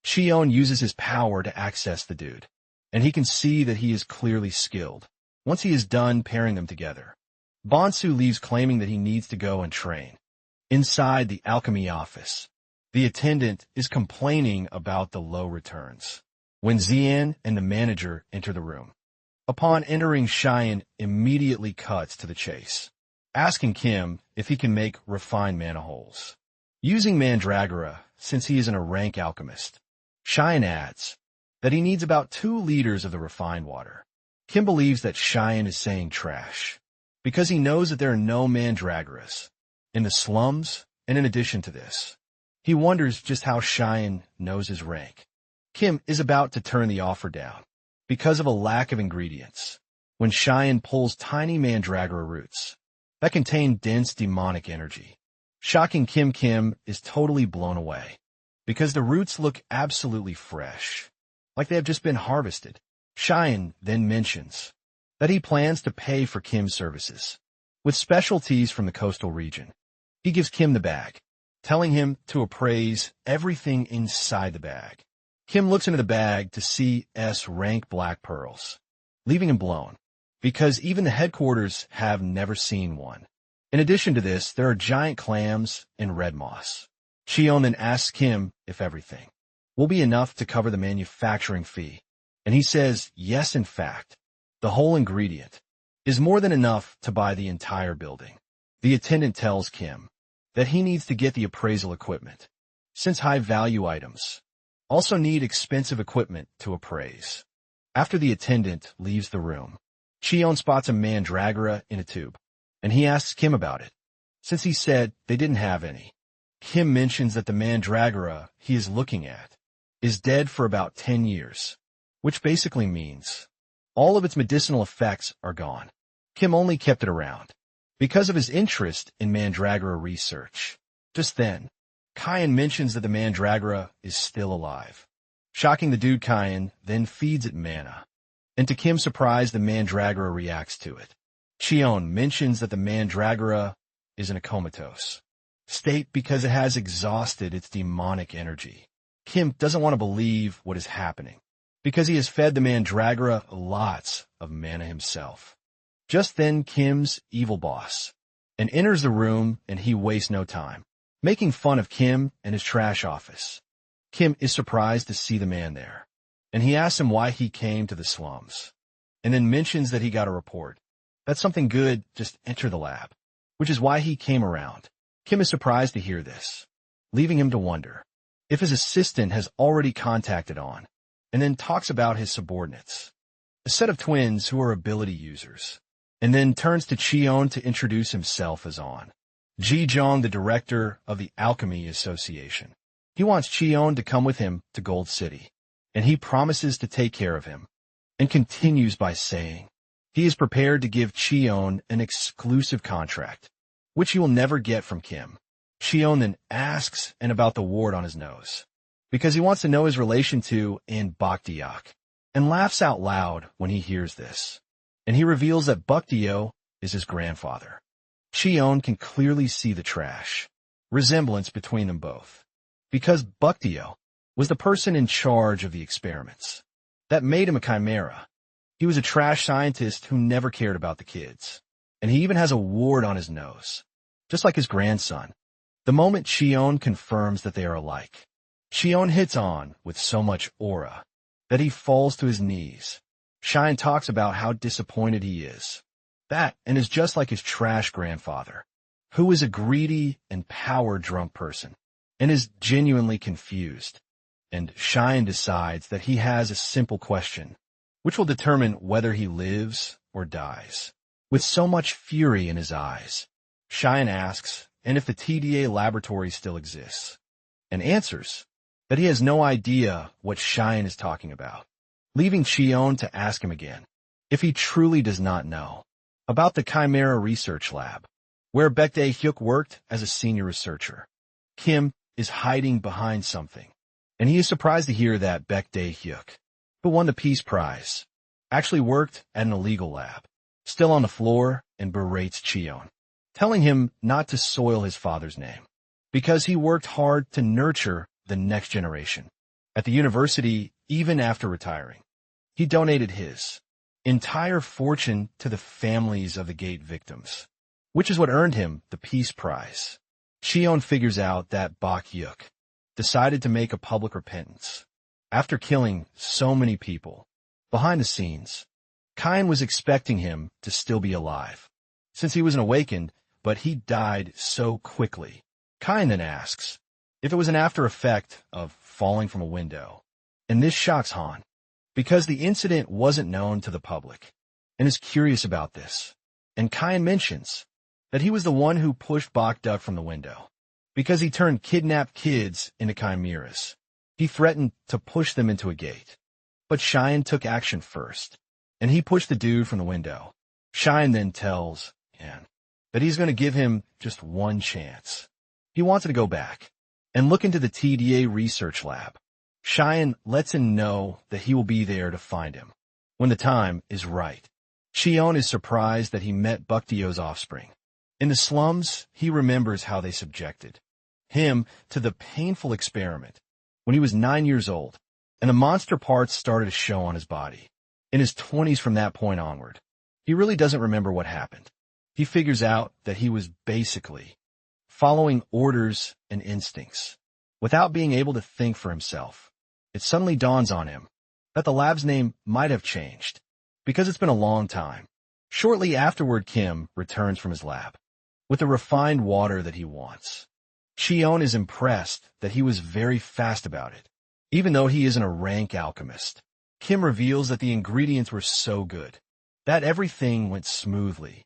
Shion uses his power to access the dude, and he can see that he is clearly skilled. Once he is done pairing them together, Bonsu leaves claiming that he needs to go and train. Inside the alchemy office, the attendant is complaining about the low returns when Zian and the manager enter the room. Upon entering, Shion immediately cuts to the chase, asking Kim if he can make refined mana holes using mandragora, since he isn't a rank alchemist. Shion adds that he needs about 2 liters of the refined water. Kim believes that Shion is saying trash, because he knows that there are no mandragoras in the slums, and in addition to this, he wonders just how Shion knows his rank. Kim is about to turn the offer down because of a lack of ingredients, when Shion pulls tiny mandragora roots that contain dense demonic energy. Shocking Kim, Kim is totally blown away, because the roots look absolutely fresh, like they have just been harvested. Shion then mentions that he plans to pay for Kim's services with specialties from the coastal region. He gives Kim the bag, telling him to appraise everything inside the bag. Kim looks into the bag to see S-rank black pearls, leaving him blown, because even the headquarters have never seen one. In addition to this, there are giant clams and red moss. Cheon then asks Kim if everything will be enough to cover the manufacturing fee. And he says, yes, in fact, the whole ingredient is more than enough to buy the entire building. The attendant tells Kim that he needs to get the appraisal equipment, since high-value items also need expensive equipment to appraise. After the attendant leaves the room, Cheon spots a mandragora in a tube, and he asks Kim about it. Since he said they didn't have any, Kim mentions that the mandragora he is looking at is dead for about 10 years, which basically means all of its medicinal effects are gone. Kim only kept it around because of his interest in mandragora research. Just then, Kyan mentions that the mandragora is still alive. Shocking the dude, Kyan then feeds it mana, and to Kim's surprise, the mandragora reacts to it. Cheon mentions that the mandragora is in a comatose state because it has exhausted its demonic energy. Kim doesn't want to believe what is happening because he has fed the mandragora lots of mana himself. Just then, Kim's evil boss enters the room, and he wastes no time making fun of Kim and his trash office. Kim is surprised to see the man there, and he asks him why he came to the slums, and then mentions that he got a report that something good just entered the lab, which is why he came around. Kim is surprised to hear this, leaving him to wonder if his assistant has already contacted On, and then talks about his subordinates, a set of twins who are ability users, and then turns to Cheon to introduce himself as On. Ji Jong, the director of the Alchemy Association. He wants Cheon to come with him to Gold City, and he promises to take care of him, and continues by saying he is prepared to give Cheon an exclusive contract, which he will never get from Kim. Cheon then asks about the wart on his nose, because he wants to know his relation to and Bakdyak, and laughs out loud when he hears this, and he reveals that Bakdio is his grandfather. Cheon can clearly see the trash resemblance between them both, because Bakdio was the person in charge of the experiments that made him a chimera. He was a trash scientist who never cared about the kids, and he even has a wart on his nose, just like his grandson. The moment Cheon confirms that they are alike, Cheon hits On with so much aura that he falls to his knees. Shine talks about how disappointed he is. That and is just like his trash grandfather, who is a greedy and power-drunk person, and is genuinely confused. And Shine decides that he has a simple question, which will determine whether he lives or dies. With so much fury in his eyes, Shine asks if the TDA laboratory still exists, and answers that he has no idea what Shine is talking about, leaving Cheon to ask him again if he truly does not know about the Chimera Research Lab, where Baek Dae-hyuk worked as a senior researcher. Kim is hiding behind something, and he is surprised to hear that Baek Dae-hyuk, who won the Peace Prize, actually worked at an illegal lab, still on the floor, and berates Cheon, telling him not to soil his father's name, because he worked hard to nurture the next generation. At the university, even after retiring, he donated his entire fortune to the families of the Gate victims, which is what earned him the Peace Prize. Cheon figures out that Bak-hyuk decided to make a public repentance after killing so many people. Behind the scenes, Kyan was expecting him to still be alive, since he was awakened, but he died so quickly. Kyan then asks if it was an after effect of falling from a window, and this shocks Han, because the incident wasn't known to the public, and is curious about this. And Kyan mentions that he was the one who pushed Bakduk from the window, because he turned kidnapped kids into chimeras. He threatened to push them into a gate, but Shine took action first, and he pushed the dude from the window. Shine then tells Yan that he's going to give him just one chance. He wants to go back and look into the TDA research lab. Cheyenne lets him know that he will be there to find him when the time is right. Cheon is surprised that he met Bukdio's offspring. In the slums, he remembers how they subjected him to the painful experiment when he was 9 years old, and the monster parts started to show on his body. In his 20s from that point onward, he really doesn't remember what happened. He figures out that he was basically following orders and instincts without being able to think for himself. It suddenly dawns on him that the lab's name might have changed because it's been a long time. Shortly afterward, Kim returns from his lab with the refined water that he wants. Cheon is impressed that he was very fast about it, even though he isn't a rank alchemist. Kim reveals that the ingredients were so good that everything went smoothly.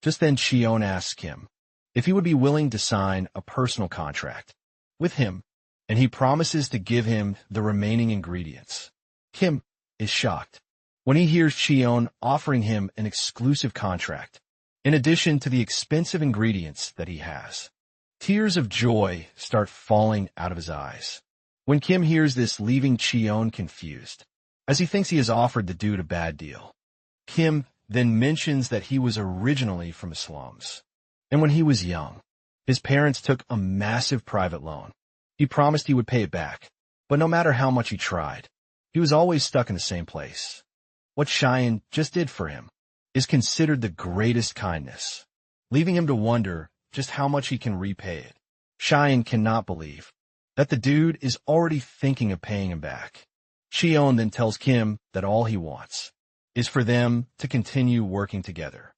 Just then, Cheon asks Kim if he would be willing to sign a personal contract with him, and he promises to give him the remaining ingredients. Kim is shocked when he hears Cheon offering him an exclusive contract, in addition to the expensive ingredients that he has. Tears of joy start falling out of his eyes when Kim hears this, leaving Cheon confused, as he thinks he has offered the dude a bad deal. Kim then mentions that he was originally from the slums, and when he was young, his parents took a massive private loan. He promised he would pay it back, but no matter how much he tried, he was always stuck in the same place. What Cheyenne just did for him is considered the greatest kindness, leaving him to wonder just how much he can repay it. Cheyenne cannot believe that the dude is already thinking of paying him back. Cheon then tells Kim that all he wants is for them to continue working together.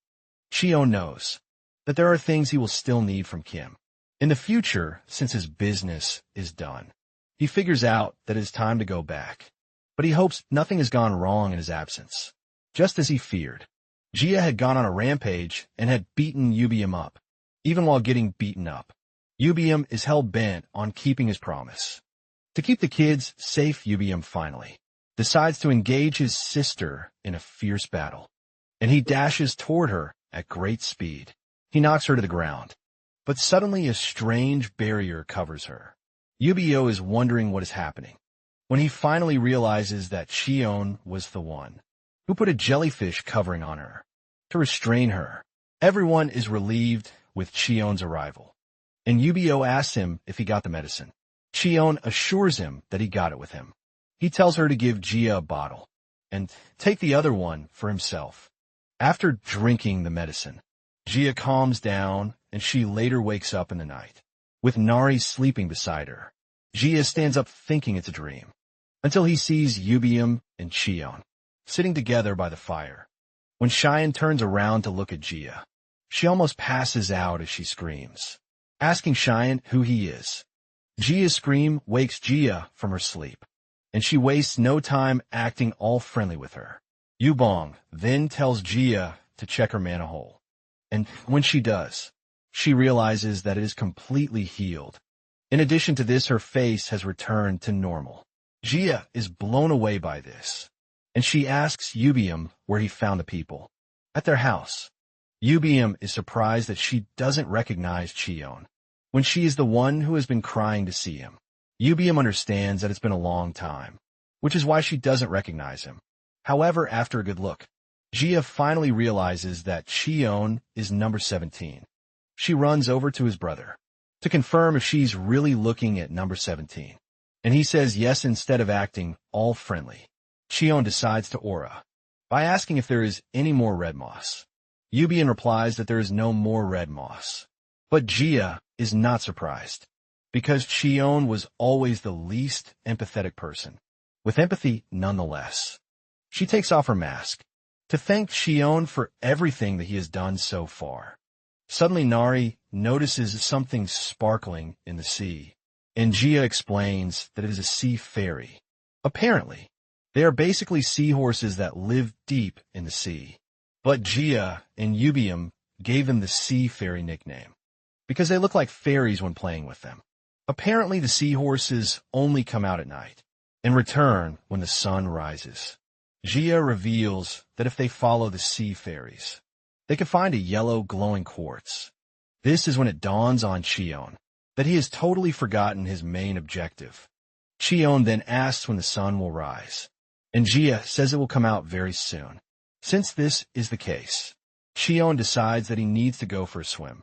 Cheon knows that there are things he will still need from Kim in the future since his business is done. He figures out that it's time to go back, but he hopes nothing has gone wrong in his absence. Just as he feared, Jia had gone on a rampage and had beaten Ubium up. Even while getting beaten up, Ubium is hell-bent on keeping his promise. To keep the kids safe, Ubium finally decides to engage his sister in a fierce battle, and he dashes toward her at great speed. He knocks her to the ground, but suddenly a strange barrier covers her. Ubio is wondering what is happening when he finally realizes that Cheon was the one who put a jellyfish covering on her to restrain her. Everyone is relieved with Cheon's arrival, and Ubio asks him if he got the medicine. Cheon assures him that he got it with him. He tells her to give Jia a bottle and take the other one for himself. After drinking the medicine, Jia calms down, and she later wakes up in the night, with Nari sleeping beside her. Jia stands up thinking it's a dream, until he sees Ubium and Cheon sitting together by the fire. When Cheyenne turns around to look at Jia, she almost passes out as she screams, asking Cheyenne who he is. Jia's scream wakes Jia from her sleep, and she wastes no time acting all friendly with her. Yubong then tells Jia to check her mana hole, and when she does, she realizes that it is completely healed. In addition to this, her face has returned to normal. Jia is blown away by this, and she asks Ubium where he found the people. At their house. Ubium is surprised that she doesn't recognize Cheon, when she is the one who has been crying to see him. Ubium understands that it's been a long time, which is why she doesn't recognize him. However, after a good look, Jia finally realizes that Cheon is number 17. She runs over to his brother to confirm if she's really looking at number 17, and he says yes instead of acting all friendly. Cheon decides to aura by asking if there is any more red moss. Ubian replies that there is no more red moss, but Jia is not surprised, because Cheon was always the least empathetic person, with empathy nonetheless. She takes off her mask to thank Cheon for everything that he has done so far. Suddenly Nari notices something sparkling in the sea, and Jia explains that it is a sea fairy. Apparently, they are basically seahorses that live deep in the sea, but Jia and Ubium gave them the sea fairy nickname because they look like fairies when playing with them. Apparently the seahorses only come out at night and return when the sun rises. Jia reveals that if they follow the sea fairies, they can find a yellow glowing quartz. This is when it dawns on Cheon that he has totally forgotten his main objective. Cheon then asks when the sun will rise, and Jia says it will come out very soon. Since this is the case, Cheon decides that he needs to go for a swim.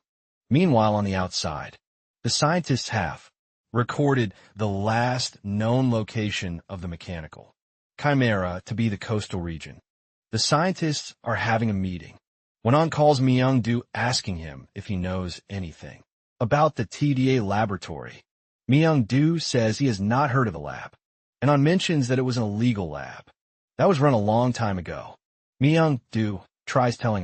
Meanwhile, on the outside, the scientists have recorded the last known location of the mechanical Chimera to be the coastal region. The scientists are having a meeting Wan calls Myung-do asking him if he knows anything about the TDA laboratory. Myung-do says he has not heard of the lab, and mentions that it was an illegal lab that was run a long time ago. Myung-do tries telling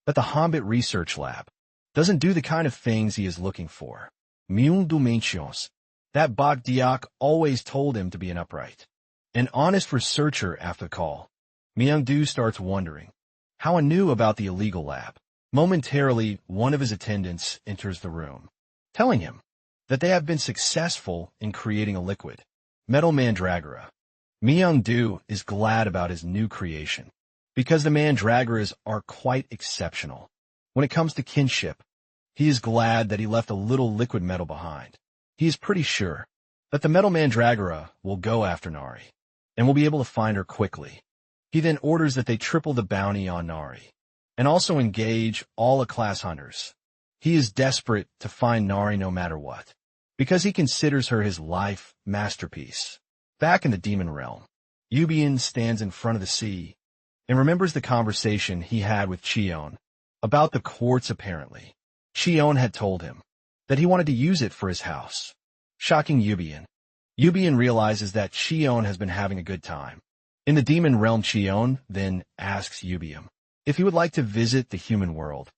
that the Hobbit research lab doesn't do the kind of things he is looking for. Myung-do mentions that Bok Deok always told him to be an upright, an honest researcher. After the call, Myung-do starts wondering how he knew about the illegal lab. Momentarily, one of his attendants enters the room, telling him that they have been successful in creating a liquid metal mandragora. Myung-do is glad about his new creation, because the mandragoras are quite exceptional. When it comes to kinship, he is glad that he left a little liquid metal behind. He is pretty sure that the metal mandragora will go after Nari, and will be able to find her quickly. He then orders that they triple the bounty on Nari, and also engage all A-class hunters. He is desperate to find Nari no matter what, because he considers her his life masterpiece. Back in the demon realm, Yubian stands in front of the sea and remembers the conversation he had with Cheon about the quartz. Apparently, Cheon had told him that he wanted to use it for his house. Shocking Yubian. Yubian realizes that Cheon has been having a good time. In the demon realm, Cheon then asks Yubium if he would like to visit the human world,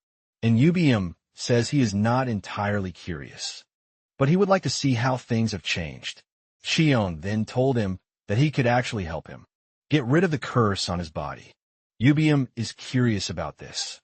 and Yubium says he is not entirely curious, but he would like to see how things have changed. Cheon then told him that he could actually help him get rid of the curse on his body. Yubium is curious about this,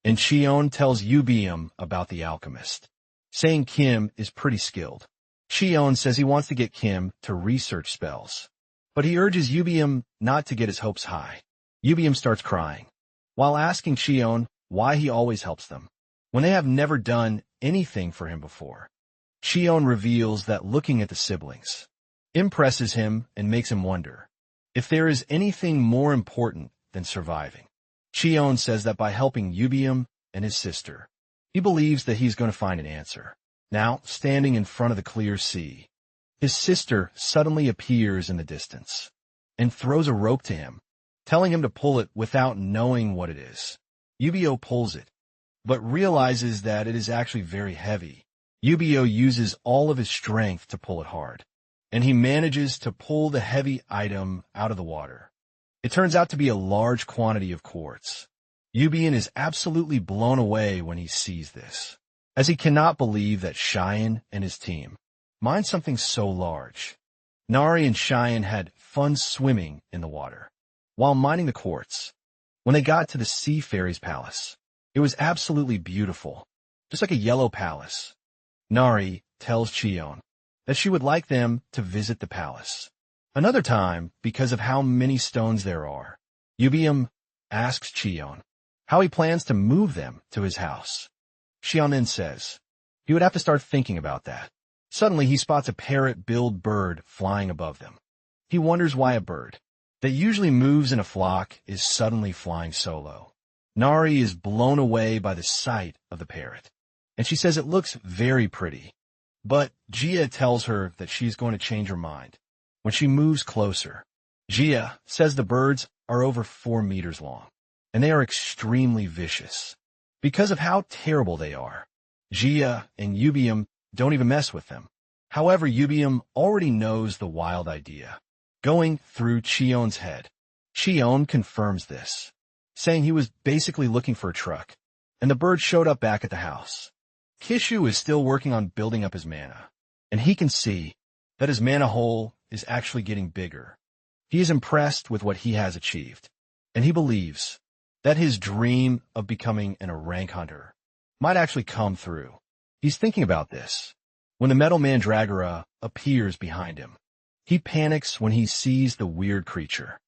and Cheon tells Yubium about the alchemist, saying Kim is pretty skilled. Cheon says he wants to get Kim to research spells, but he urges Yubium not to get his hopes high. Yubium starts crying, while asking Cheon why he always helps them, when they have never done anything for him before. Cheon reveals that looking at the siblings impresses him and makes him wonder if there is anything more important than surviving. Cheon says that by helping Yubium and his sister, he believes that he's going to find an answer. Now, standing in front of the clear sea, his sister suddenly appears in the distance and throws a rope to him, telling him to pull it without knowing what it is. Yubio pulls it, but realizes that it is actually very heavy. Yubio uses all of his strength to pull it hard, and he manages to pull the heavy item out of the water. It turns out to be a large quantity of quartz. Yubian is absolutely blown away when he sees this, as he cannot believe that Cheyenne and his team mined something so large. Nari and Cheyenne had fun swimming in the water while mining the quartz. When they got to the Sea Fairy's palace, it was absolutely beautiful, just like a yellow palace. Nari tells Cheon that she would like them to visit the palace another time because of how many stones there are. Yubium asks Cheon how he plans to move them to his house. Cheon then says he would have to start thinking about that. Suddenly, he spots a parrot-billed bird flying above them. He wonders why a bird that usually moves in a flock is suddenly flying solo. Nari is blown away by the sight of the parrot, and she says it looks very pretty. But Jia tells her that she's going to change her mind when she moves closer. Jia says the birds are over 4 meters long, and they are extremely vicious because of how terrible they are. Jia and Yubium don't even mess with them. However, Yubium already knows the wild idea going through Cheon's head. Cheon confirms this, saying he was basically looking for a truck, and the bird showed up back at the house. Kishu is still working on building up his mana, and he can see that his mana hole is actually getting bigger. He is impressed with what he has achieved, and he believes that his dream of becoming an rank hunter might actually come through. He's thinking about this when the metal mandragora appears behind him. He panics when he sees the weird creature,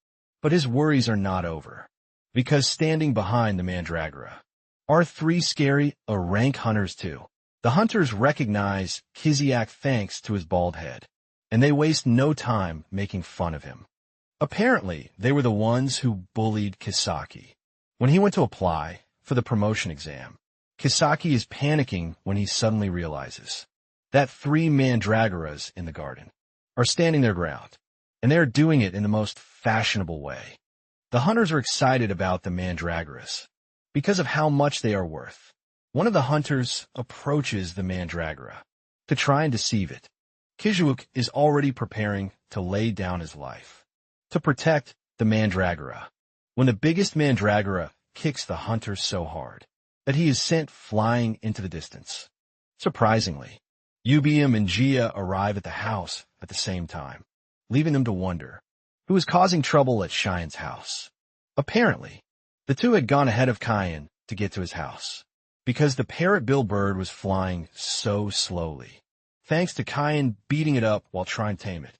but his worries are not over, because standing behind the mandragora are 3 scary rank hunters too. The hunters recognize Kiziak thanks to his bald head, and they waste no time making fun of him. Apparently, they were the ones who bullied Kisaki when he went to apply for the promotion exam. Kisaki is panicking when he suddenly realizes that 3 mandragoras in the garden are standing their ground, and they are doing it in the most fashionable way. The hunters are excited about the mandragoras, because of how much they are worth. One of the hunters approaches the mandragora to try and deceive it. Kijuk is already preparing to lay down his life to protect the mandragora, when the biggest mandragora kicks the hunter so hard that he is sent flying into the distance. Surprisingly, Ubium and Gia arrive at the house at the same time, leaving them to wonder who is causing trouble at Cheyenne's house. Apparently, the two had gone ahead of Cheyenne to get to his house, because the parrot-bill bird was flying so slowly, thanks to Cheyenne beating it up while trying to tame it.